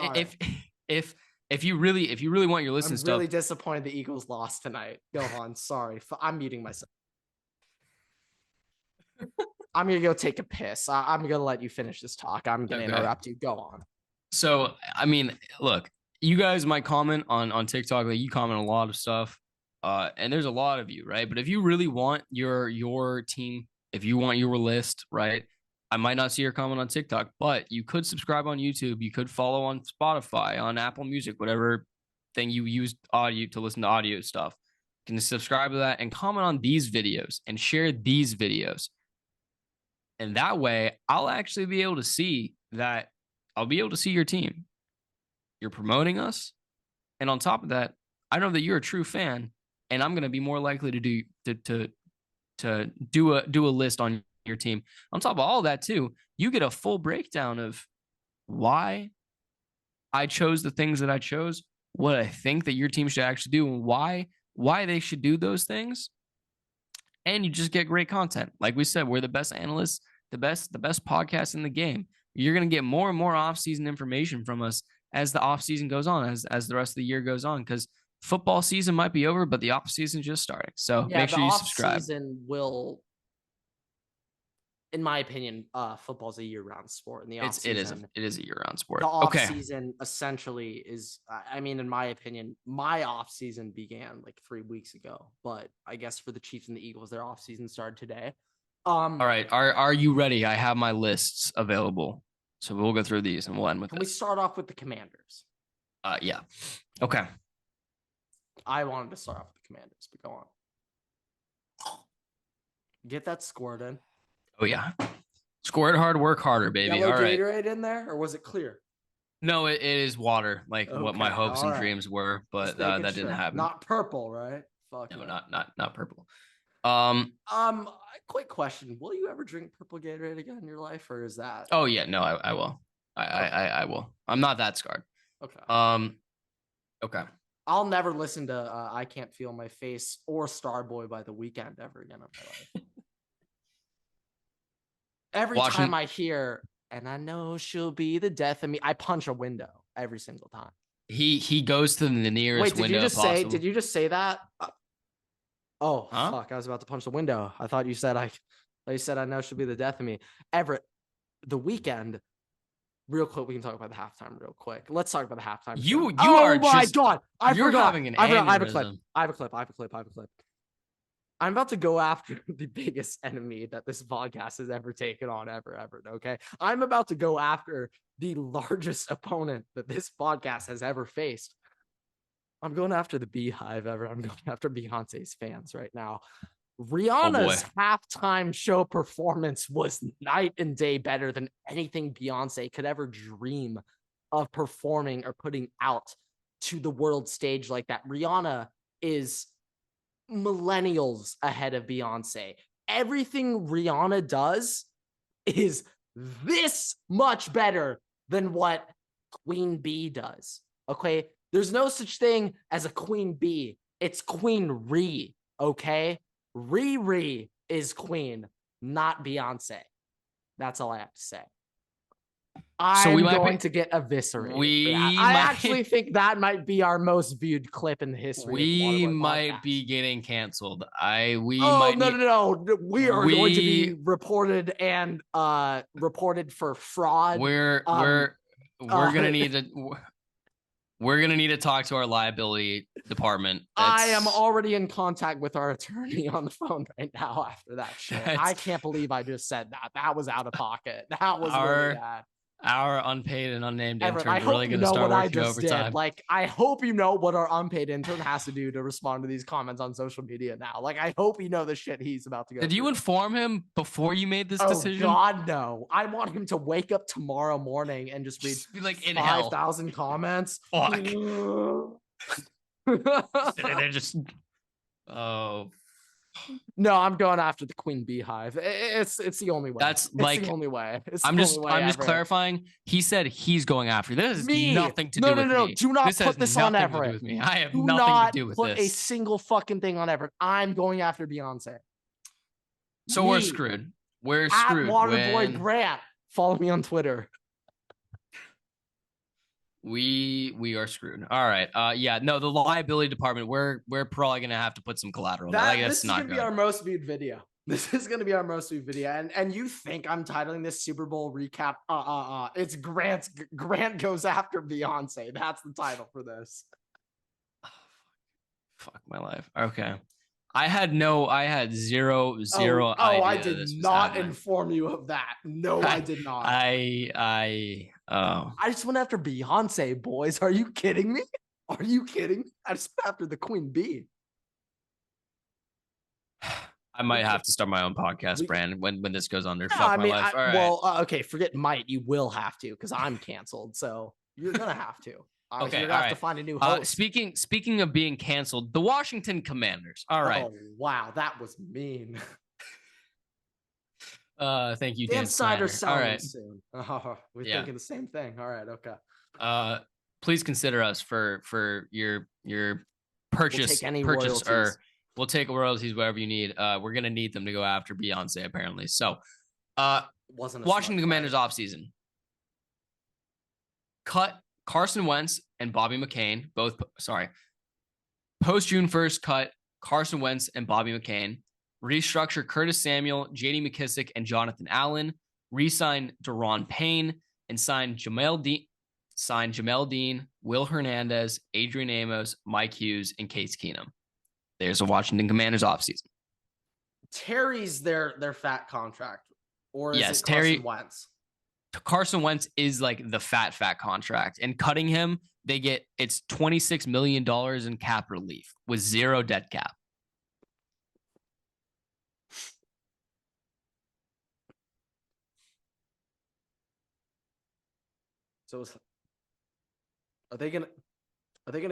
if you really want your listen stuff, I'm really disappointed the Eagles lost tonight. Go on. Sorry, I'm muting myself. I'm gonna go take a piss. I'm gonna let you finish this talk. I'm gonna interrupt you. Go on. So, I mean, look, you guys might comment on TikTok. Like, you comment a lot of stuff, and there's a lot of you, right? But if you really want your team, if you want your list, right? I might not see your comment on TikTok, but you could subscribe on YouTube. You could follow on Spotify, on Apple Music, whatever thing you use audio to listen to audio stuff. You can subscribe to that and comment on these videos and share these videos. And that way, I'll actually be able to see that. I'll be able to see your team. You're promoting us. And on top of that, I know that you're a true fan, and I'm going to be more likely to do a list on your team. On top of all that too, you get a full breakdown of why I chose the things that I chose, what I think that your team should actually do, and why they should do those things. And you just get great content. Like we said, we're the best analysts, the best podcast in the game. You're going to get more and more off-season information from us as the off-season goes on, as the rest of the year goes on, because football season might be over, but the off-season is just starting. So make sure you subscribe. Off-season will, in my opinion, football's a year-round sport. In the off-season, it is a year-round sport. The off-season essentially is, I mean, in my opinion, my off-season began like 3 weeks ago. But I guess for the Chiefs and the Eagles, their off-season started today. All right. Are you ready? I have my lists available. So we'll go through these and we'll end with Can we start off with the Commanders? Yeah. Okay. I wanted to start off with the Commanders, but go on. Get that squirt in. Oh, yeah. Squirt hard, work harder, baby. Yellow all right. Gatorade in there, or was it clear? No, it is water, like what my hopes and dreams were, but that didn't happen. Not purple, right? Fuck no, not purple. Quick question: will you ever drink purple Gatorade again in your life, or is that? Oh yeah, no, I will. I will. I'm not that scarred. Okay. Okay. I'll never listen to "I Can't Feel My Face" or "Starboy" by The Weeknd ever again in my life. Every time I hear, and I know she'll be the death of me, I punch a window every single time. He goes to the nearest window possible. Did you just say that? Fuck! I was about to punch the window. I thought you said I know she'll be the death of me. Everett, The Weeknd. Real quick, we can talk about the halftime real quick. Let's talk about the halftime. You are my God! I forgot. Having an aneurysm. I have a clip. I'm about to go after the biggest enemy that this podcast has ever taken on ever. Okay. I'm about to go after the largest opponent that this podcast has ever faced. I'm going after the Beehive ever. I'm going after Beyonce's fans right now. Rihanna's halftime show performance was night and day better than anything Beyonce could ever dream of performing or putting out to the world stage like that. Rihanna is millennials ahead of Beyonce. Everything Rihanna does is this much better than what Queen Bee does. Okay? There's no such thing as a Queen Bee. It's Queen Ree. Okay? Riri is queen, not Beyonce. That's all I have to say. I'm going to get eviscerated. I actually think that might be our most viewed clip in the history. We might be getting canceled. No. We are going to be reported and reported for fraud. We're gonna need to. We're going to need to talk to our liability department. I am already in contact with our attorney on the phone right now after that shit. I can't believe I just said that. That was out of pocket. That was really bad. Our unpaid and unnamed intern is really going to start working overtime. Like, I hope you know what our unpaid intern has to do to respond to these comments on social media now. Like, I hope you know the shit he's about to go Did you inform him before you made this decision? Oh, God, no. I want him to wake up tomorrow morning and just read like 5,000 comments. Fuck. They're just... Oh... No, I'm going after the Queen Beehive. It's the only way. It's the only way. I'm just clarifying. He said he's going after. This has nothing to do with me. No. Do not put this on Everett. I have nothing to do with this. Put a single fucking thing on Everett. I'm going after Beyonce. So we're screwed. We're screwed. At Waterboy Grant. Follow me on Twitter. We are screwed. All right. No, the liability department, we're probably gonna have to put some collateral. This is gonna be our most viewed video. This is going to be our most viewed video. And you think I'm titling this Super Bowl recap? It's Grant goes after Beyonce. That's the title for this. Fuck my life. Okay. I had zero idea. I did not inform you of that. No, I did not. I just went after Beyonce, boys. Are you kidding me? Are you kidding? I just went after the Queen Bee. I might have to start my own podcast brand when this goes under. No, Fuck my life. All right. Well, okay, forget might. You will have to because I'm canceled. So you're gonna have to. Okay, you're gonna have to find a new host. Speaking of being canceled, the Washington Commanders. All right. Oh wow, that was mean. Thank you, Dan Snyder. All right. Soon. We're thinking the same thing. All right. Okay. Please consider us for your purchase. We'll take royalties, whatever you need. We're gonna need them to go after Beyonce, apparently. So, Washington Commanders offseason. Cut Carson Wentz and Bobby McCain. Post June 1st, cut Carson Wentz and Bobby McCain. Restructure Curtis Samuel, J.D. McKissic, and Jonathan Allen. Resign Daron Payne and sign Jamel Dean, Will Hernandez, Adrian Amos, Mike Hughes, and Case Keenum. There's a Washington Commanders offseason. Terry's their fat contract, or is it Carson Wentz? Carson Wentz is like the fat contract, and cutting him, it's $26 million in cap relief with zero dead cap. So are they gonna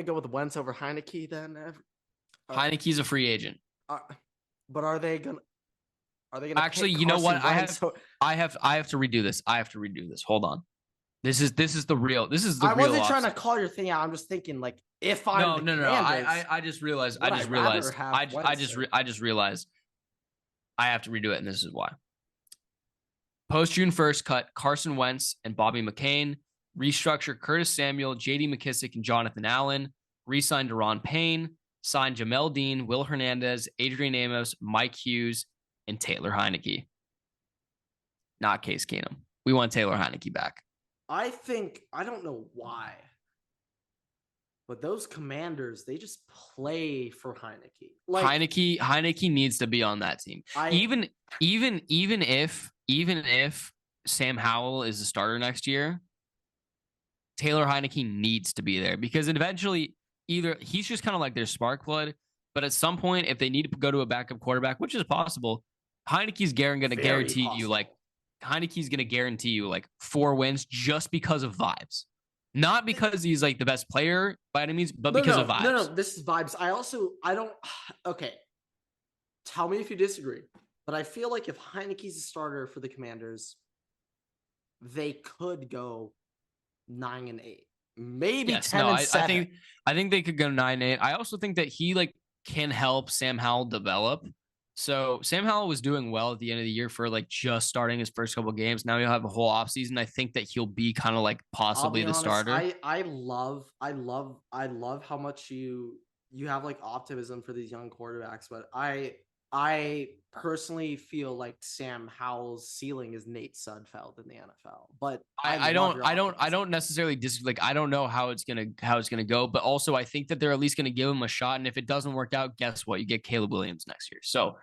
go with Wentz over Heineke then? Heineke's a free agent. But are they gonna actually? You know what? I have to redo this. Hold on. This is the real. I wasn't trying to call your thing out. I'm just thinking like if I'm no. I just realized. I just realized I have to redo it, and this is why. Post June 1st, cut Carson Wentz and Bobby McCain. Restructure Curtis Samuel, J.D. McKissic, and Jonathan Allen. Resign Daron Payne. Sign Jamel Dean, Will Hernandez, Adrian Amos, Mike Hughes, and Taylor Heineke. Not Case Keenum. We want Taylor Heineke back. I don't know why, but those Commanders, they just play for Heineke. Like Heineke needs to be on that team. Even if Sam Howell is the starter next year, Taylor Heineke needs to be there because eventually either he's just kind of like their spark plug, but at some point, if they need to go to a backup quarterback, which is possible, Heineke's going to guarantee you like 4 wins just because of vibes. Not because he's like the best player by any means, but because of vibes. No, this is vibes. Okay. Tell me if you disagree, but I feel like if Heineke's a starter for the Commanders, they could go 9-8. Maybe 10-7. I think they could go 9-8. I also think that he like can help Sam Howell develop. So Sam Howell was doing well at the end of the year for like just starting his first couple of games. Now he'll have a whole offseason. I think that he'll be kind of like possibly the starter. I love how much you have like optimism for these young quarterbacks, but I personally feel like Sam Howell's ceiling is Nate Sudfeld in the NFL. But I don't necessarily I don't know how it's gonna go, but also I think that they're at least gonna give him a shot. And if it doesn't work out, guess what? You get Caleb Williams next year. So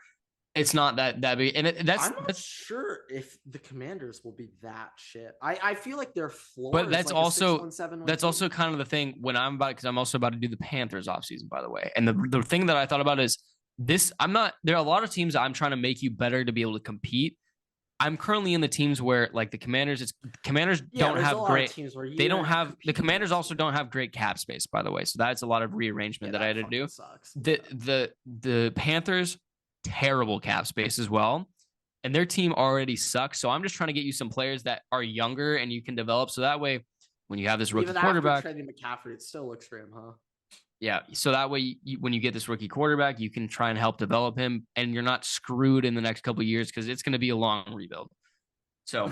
it's not that big. And I'm not sure if the Commanders will be that shit. I feel like their floor. But that's like also kind of the thing when because I'm also about to do the Panthers offseason, by the way. And the thing that I thought about is there are a lot of teams that I'm trying to make you better to be able to compete. I'm currently in the teams where like the Commanders don't have great. The Commanders also don't have great cap space, by the way. So that's a lot of rearrangement that I had to do. Sucks. The Panthers, terrible cap space as well. And their team already sucks. So I'm just trying to get you some players that are younger and you can develop. So that way, when you have this rookie quarterback, after trading McCaffrey, it still looks for him, huh? Yeah. So that way, when you get this rookie quarterback, you can try and help develop him, and you're not screwed in the next couple of years because it's going to be a long rebuild. So,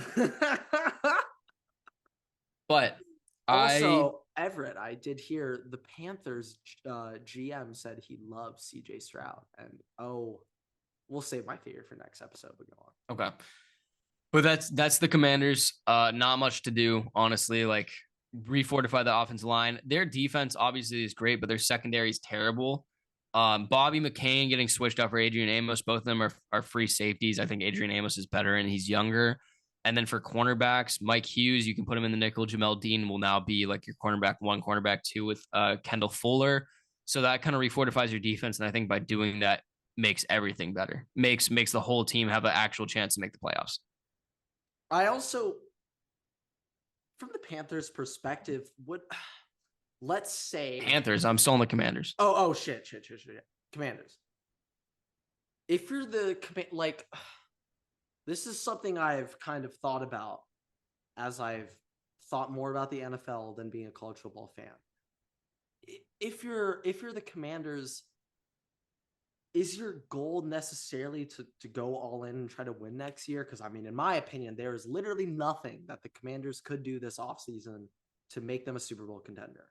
but also Everett, I did hear the Panthers GM said he loves CJ Stroud, and we'll save my theory for next episode. We go on. Okay. But that's the Commanders. Not much to do, honestly. Like, refortify the offensive line. Their defense obviously is great, but their secondary is terrible. Bobby McCain getting switched out for Adrian Amos. Both of them are free safeties. I think Adrian Amos is better and he's younger. And then for cornerbacks, Mike Hughes, you can put him in the nickel. Jamel Dean will now be like your cornerback 1, cornerback 2 with Kendall Fuller. So that kind of refortifies your defense. And I think by doing that makes everything better. Makes the whole team have an actual chance to make the playoffs. I also, from the Panthers' perspective, let's say Panthers. I'm still on the Commanders. Oh shit. Commanders. If you're this is something I've kind of thought about as I've thought more about the NFL than being a college football fan. If you're the Commanders, is your goal necessarily to go all in and try to win next year? Because, I mean, in my opinion, there is literally nothing that the Commanders could do this offseason to make them a Super Bowl contender.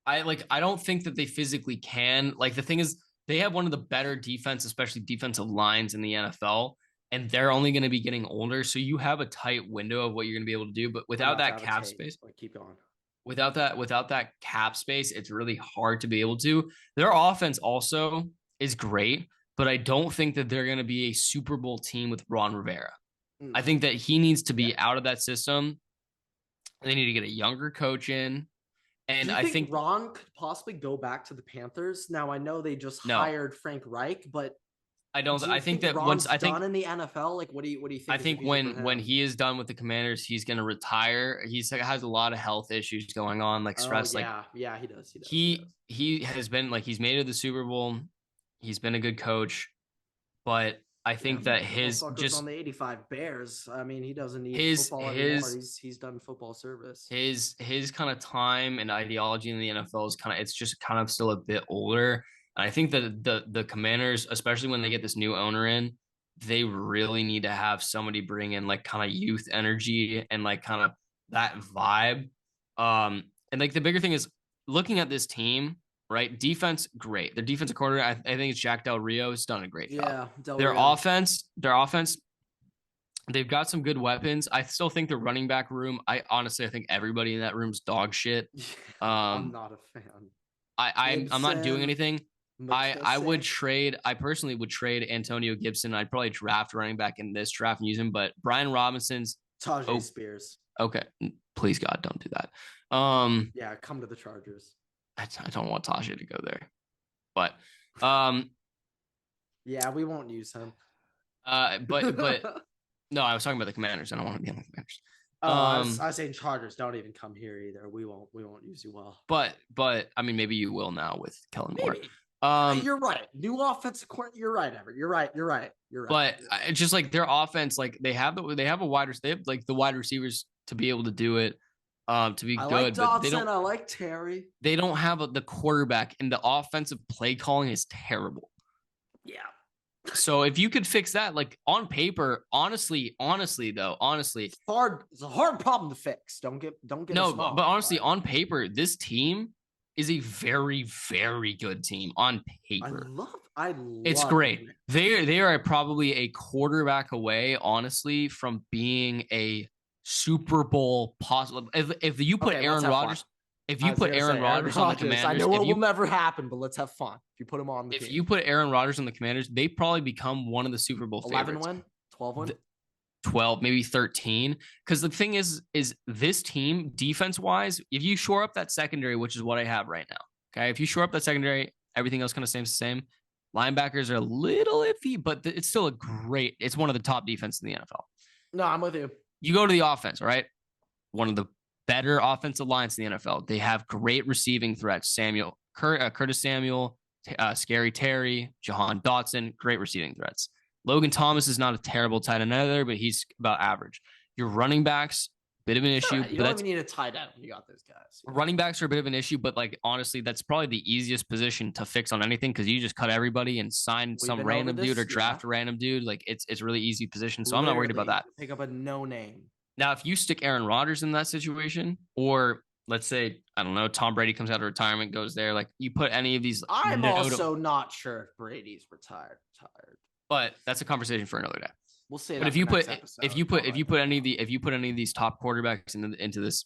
I don't think that they physically can. Like, the thing is, they have one of the better defense, especially defensive lines in the NFL, and they're only going to be getting older. So you have a tight window of what you're going to be able to do. But without that cap space, keep going. Without that cap space, it's really hard to be able to. Their offense also is great, but I don't think that they're going to be a Super Bowl team with Ron Rivera. I think that he needs to be out of that system. They need to get a younger coach in. And I think Ron could possibly go back to the Panthers. Now, I know they just hired Frank Reich, but I don't. I think that Ron's done in the NFL. Like, what do you think? I think when he is done with the Commanders, he's going to retire. He's has a lot of health issues going on, like stress. Yeah, he does. He has been he's made it to the Super Bowl. He's been a good coach, but I think that his just on the 85 Bears. I mean, he doesn't need football anymore. He's done football service. His kind of time and ideology in the NFL is it's just kind of still a bit older. And I think that the Commanders, especially when they get this new owner in, they really need to have somebody bring in kind of youth energy and kind of that vibe. And the bigger thing is looking at this team. Right, defense, great. Their defensive coordinator, I think it's Jack Del Rio, has done a great job. Yeah, their offense, they've got some good weapons. I still think the running back room. I think everybody in that room's dog shit. I'm not a fan. I'm not doing anything. I personally would trade Antonio Gibson. I'd probably draft running back in this draft and use him. But Brian Robinson's Tajay Spears. Okay, please God, don't do that. Yeah, come to the Chargers. I don't want Tasha to go there, but yeah, we won't use him. But no, I was talking about the Commanders. I don't want to be on the Commanders. I was saying Chargers don't even come here either. We won't use you well. But I mean, maybe you will now with Kellen Moore. You're right. New offensive coordinator. You're right, Everett. You're right. But it's just their offense. They have a wide. They have the wide receivers to be able to do it. To be good, like Dodson, but they don't. I like Terry. They don't have the quarterback, and the offensive play calling is terrible. Yeah. So if you could fix that, on paper, honestly, it's hard. It's a hard problem to fix. Don't get. No, but honestly, on paper, this team is a very, very good team on paper. I love. It's great. They are probably a quarterback away, honestly, from being a Super Bowl possible. If you put Aaron Rodgers, Rodgers on the Commanders, I know it will never happen, but let's have fun. If you put him on the team. You put Aaron Rodgers on the Commanders, they probably become one of the Super Bowl 11 favorites. 11 win, 12 win, 12, maybe 13. Because the thing is this team defense wise, if you shore up that secondary, which is what I have right now. Okay, if you shore up that secondary, everything else kind of stays the same. Linebackers are a little iffy, but it's still it's one of the top defenses in the NFL. No, I'm with you. You go to the offense, right? One of the better offensive lines in the NFL. They have great receiving threats. Curtis Samuel, Scary Terry, Jahan Dotson, great receiving threats. Logan Thomas is not a terrible tight end either, but he's about average. Your running backs, bit of an issue. You don't even need a tight end when you got those guys. Running backs are a bit of an issue, but honestly, that's probably the easiest position to fix on anything because you just cut everybody and sign some random dude or draft a random dude. It's a really easy position, so I'm not worried about that. Pick up a no name. Now, if you stick Aaron Rodgers in that situation, or let's say, I don't know, Tom Brady comes out of retirement, goes there, you put any of these. I'm also not sure if Brady's retired. But that's a conversation for another day. We'll say. But if you put any of these top quarterbacks into this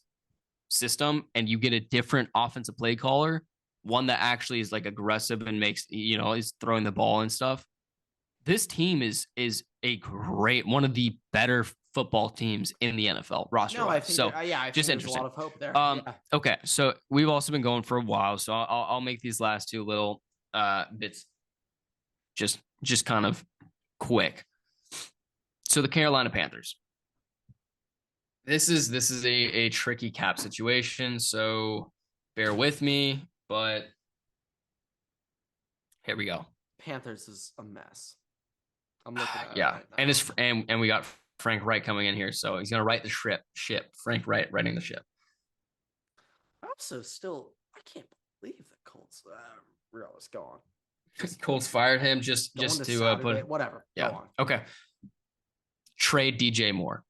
system, and you get a different offensive play caller, one that actually is like aggressive and makes is throwing the ball and stuff. This team is a great, one of the better football teams in the NFL roster. No, I think I just think there's a lot of hope there. Okay, so we've also been going for a while, so I'll make these last two little bits just kind of quick. So the Carolina Panthers. This is a tricky cap situation, so bear with me, but here we go. Panthers is a mess. I'm looking at it right now. And we got Frank Wright coming in here, so he's gonna right the ship. Frank Wright writing the ship. Also, I can't believe the Colts. Let's go on. Colts fired him just to put whatever. Yeah. Go on. Okay. Trade DJ Moore.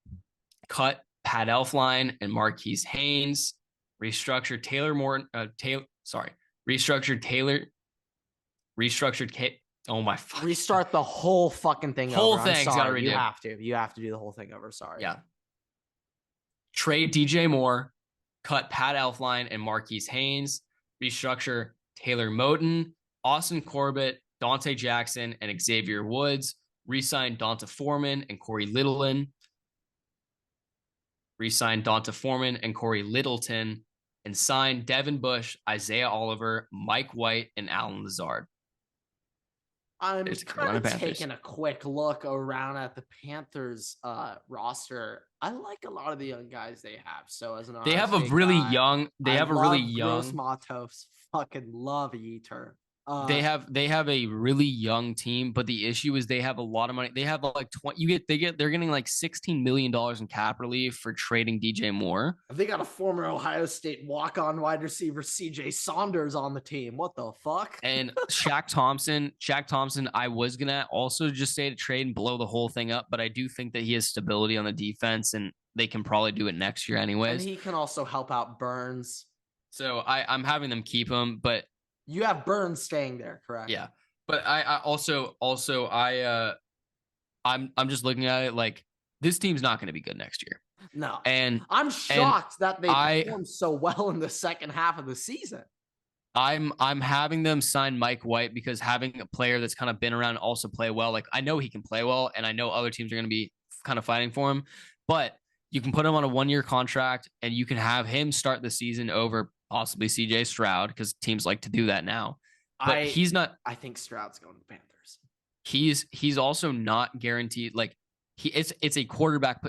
Cut Pat Elflein and Marquise Haynes. Restructured Taylor Moore. Oh my fuck. Restart the whole fucking thing over. I'm sorry. You have to do the whole thing over. Sorry. Yeah. Trade DJ Moore. Cut Pat Elflein and Marquise Haynes. Restructure Taylor Moton, Austin Corbett, Dante Jackson, and Xavier Woods. Resign Donta Foreman and Corey Littleton. Resign Donta Foreman and Corey Littleton. And sign Devin Bush, Isaiah Oliver, Mike White, and Alan Lazard. I'm kind of taking a quick look around at the Panthers roster. I like a lot of the young guys they have. So as an they have a really young. They have a really young. Gross Matos, fucking love Eater. They have a really young team, but the issue is they have a lot of money. They have like 20. They're getting like $16 million in cap relief for trading DJ Moore. They got a former Ohio State walk-on wide receiver CJ Saunders on the team. What the fuck? And Shaq Thompson, I was gonna also just say to trade and blow the whole thing up, but I do think that he has stability on the defense, and they can probably do it next year anyways. And he can also help out Burns. So I'm having them keep him, but. You have Burns staying there, correct? Yeah, but I'm just looking at it like this team's not going to be good next year. No, and I'm shocked that they performed so well in the second half of the season. I'm having them sign Mike White because having a player that's kind of been around also play well. Like I know he can play well, and I know other teams are going to be kind of fighting for him, but you can put him on a 1-year contract, and you can have him start the season over. Possibly CJ Stroud, because teams like to do that now. But he's not. I think Stroud's going to the Panthers. He's also not guaranteed. Like it's a quarterback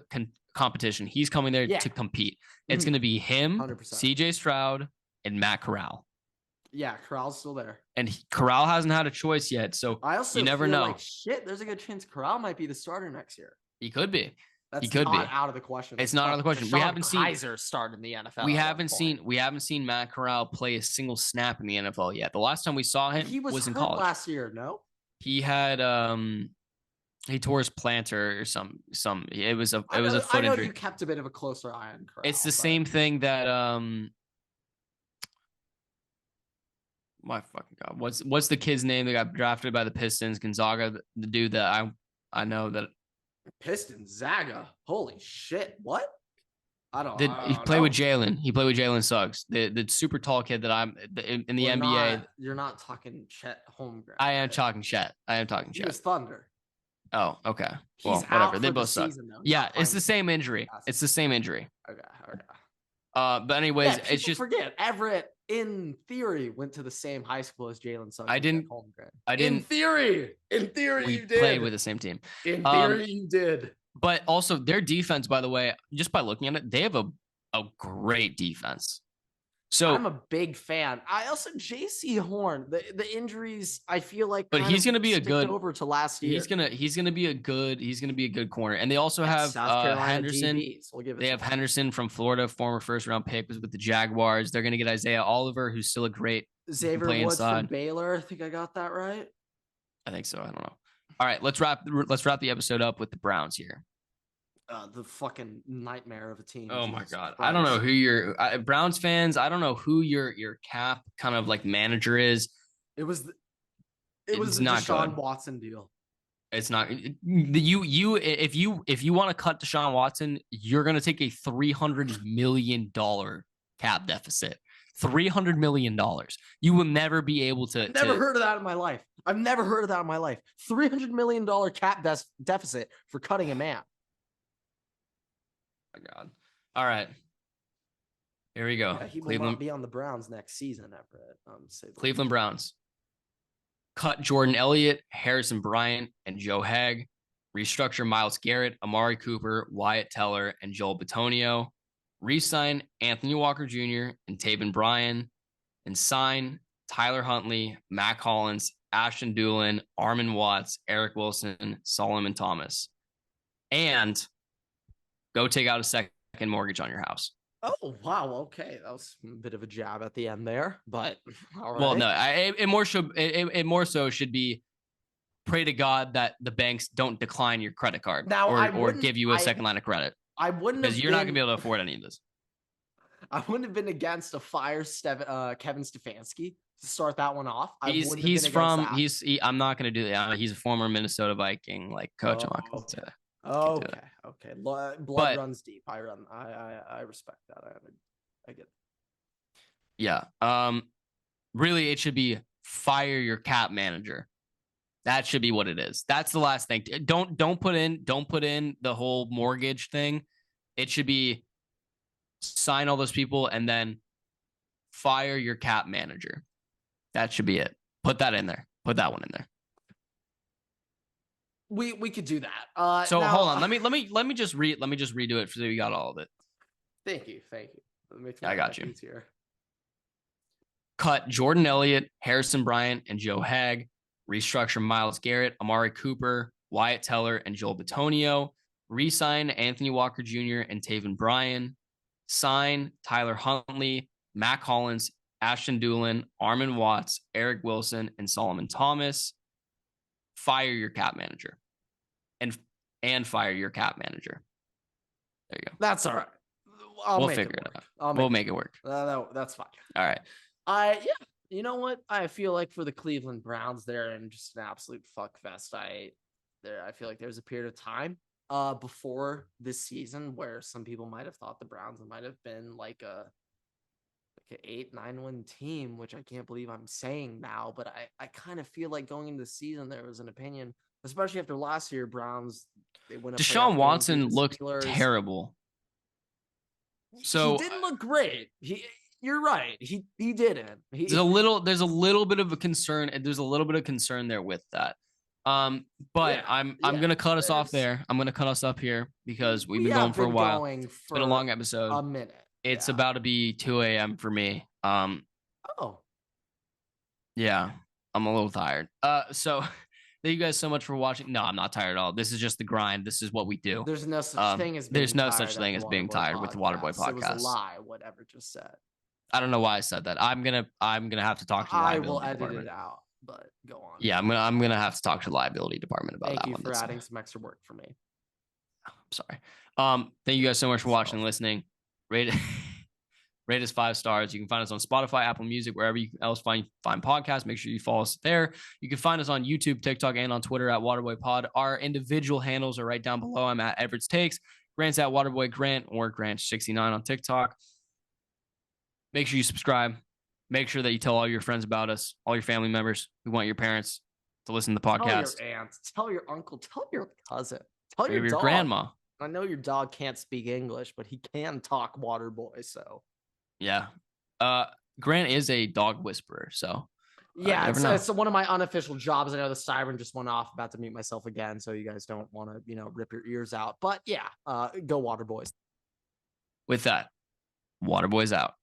competition. He's coming there to compete. It's going to be him, 100%. CJ Stroud, and Matt Corral. Yeah, Corral's still there, and Corral hasn't had a choice yet. So I also you never know. Like, shit, there's a good chance Corral might be the starter next year. He could be. That's not out of the question. It's not out of the question. We haven't seen Kaiser start in the NFL. We haven't seen Matt Corral play a single snap in the NFL yet. The last time we saw him was in college last year. No, he had he tore his plantar or some. It was a foot injury. You kept a bit of a closer eye on Corral. It's the same thing that my fucking god. What's the kid's name that got drafted by the Pistons? Gonzaga, the dude that I know that. Pistons, Zaga. Holy shit. What? He played with Jalen. He played with Jalen Suggs, the super tall kid that I'm in the NBA. You're not talking Chet Holmgren. I am talking Chet. He was Thunder. Oh, okay. Well, whatever. They both suck. Yeah, it's the same injury. It's the same injury. Okay. But anyways, it's just forget Everett. In theory, went to the same high school as Jalen Suggs. I didn't. In theory, we you did. Played with the same team. In theory, you did. But also their defense, by the way, just by looking at it, they have a great defense. So I'm a big fan. I also JC Horn, the injuries, I feel like, but he's going to be a good over to last year. He's going to be a good corner. And they also have Henderson. They have Henderson from Florida, former first round pick, was with the Jaguars. They're going to get Isaiah Oliver, who's still a great Xavier Woods from Baylor. I think I got that right. I think so. I don't know. All right, let's wrap the episode up with the Browns here. The fucking nightmare of a team. Oh my god, I don't know who your Browns fans. I don't know who your cap kind of like manager is. It was the Deshaun Watson deal. It's not you if you want to cut Deshaun Watson, you're gonna take a $300 million cap deficit. $300 million. You will never be able to. I've never heard of that in my life. I've never heard of that in my life. $300 million cap deficit for cutting a man. Oh my God. All right. Here we go. Yeah, he will not be on the Browns next season, Everett. Cleveland Browns. Cut Jordan Elliott, Harrison Bryant, and Joe Haeg. Restructure Myles Garrett, Amari Cooper, Wyatt Teller, and Joel Bitonio. Resign Anthony Walker Jr. and Taven Bryan. And sign Tyler Huntley, Mac Hollins, Ashton Dulin, Armon Watts, Eric Wilson, Solomon Thomas. And go take out a second mortgage on your house. Oh, wow. Okay. That was a bit of a jab at the end there, but all right. Well, no, it more so should be pray to God that the banks don't decline your credit card now, or give you a second line of credit. I wouldn't, because you're not going to be able to afford any of this. I wouldn't have been against a fire Kevin Stefanski to start that one off. I'm not going to do that. He's a former Minnesota Viking coach. Okay. Blood runs deep. I respect that. I get it. Yeah. Really, it should be fire your cap manager. That should be what it is. That's the last thing. Don't put in the whole mortgage thing. It should be sign all those people and then fire your cap manager. That should be it. Put that in there. Put that one in there. We could do that. So now, hold on. Let me just redo it so you got all of it. Thank you. I got you. Easier. Cut Jordan Elliott, Harrison Bryant, and Joe Haeg. Restructure Myles Garrett, Amari Cooper, Wyatt Teller, and Joel Bitonio. Resign Anthony Walker Jr. and Taven Bryan. Sign Tyler Huntley, Mac Hollins, Ashton Dulin, Armon Watts, Eric Wilson, and Solomon Thomas. Fire your cap manager. And fire your cap manager. There you go. That's all right. We'll figure it out. We'll make it work. That's fine. All right. Yeah. You know what? I feel like for the Cleveland Browns, they're in just an absolute fuck fest. I feel like there's a period of time before this season where some people might have thought the Browns might have been like an 8-9 win team, which I can't believe I'm saying now, but I kind of feel like going into the season there was an opinion, especially after last year. Browns, they went up. Deshaun Watson looked terrible. So he didn't look great. You're right. He didn't. There's a little bit of a concern, and there's a little bit of concern there with that. But yeah, I'm gonna cut us off there. I'm gonna cut us up here because we've been going for a while. It's been a long episode. A minute. It's about to be 2 a.m. for me. Yeah, I'm a little tired. So thank you guys so much for watching. No, I'm not tired at all. This is just the grind. This is what we do. There's no such thing as being tired with the Waterboy podcast. It was a lie. Whatever just said. I don't know why I said that. I'm gonna have to talk to the liability department. I will edit it out, but go on. Yeah, I'm gonna have to talk to the liability department about that one. Thank you for adding some extra work for me. I'm sorry. Thank you guys so much for watching and listening. Rate us 5 stars. You can find us on Spotify, Apple Music, wherever you else find podcasts. Make sure you follow us there. You can find us on YouTube, TikTok, and on Twitter at Waterboy Pod. Our individual handles are right down below. I'm at Everett's Takes. Grant's at Waterboy Grant or Grant69 on TikTok. Make sure you subscribe. Make sure that you tell all your friends about us, all your family members. We want your parents to listen to the podcast. Tell your aunt, tell your uncle, tell your cousin, tell your grandma. I know your dog can't speak English, but he can talk Waterboy, so. Yeah. Grant is a dog whisperer, so. Yeah, it's one of my unofficial jobs. I know the siren just went off, about to mute myself again, so you guys don't want to, rip your ears out. But yeah, go Waterboys. With that, Waterboys out.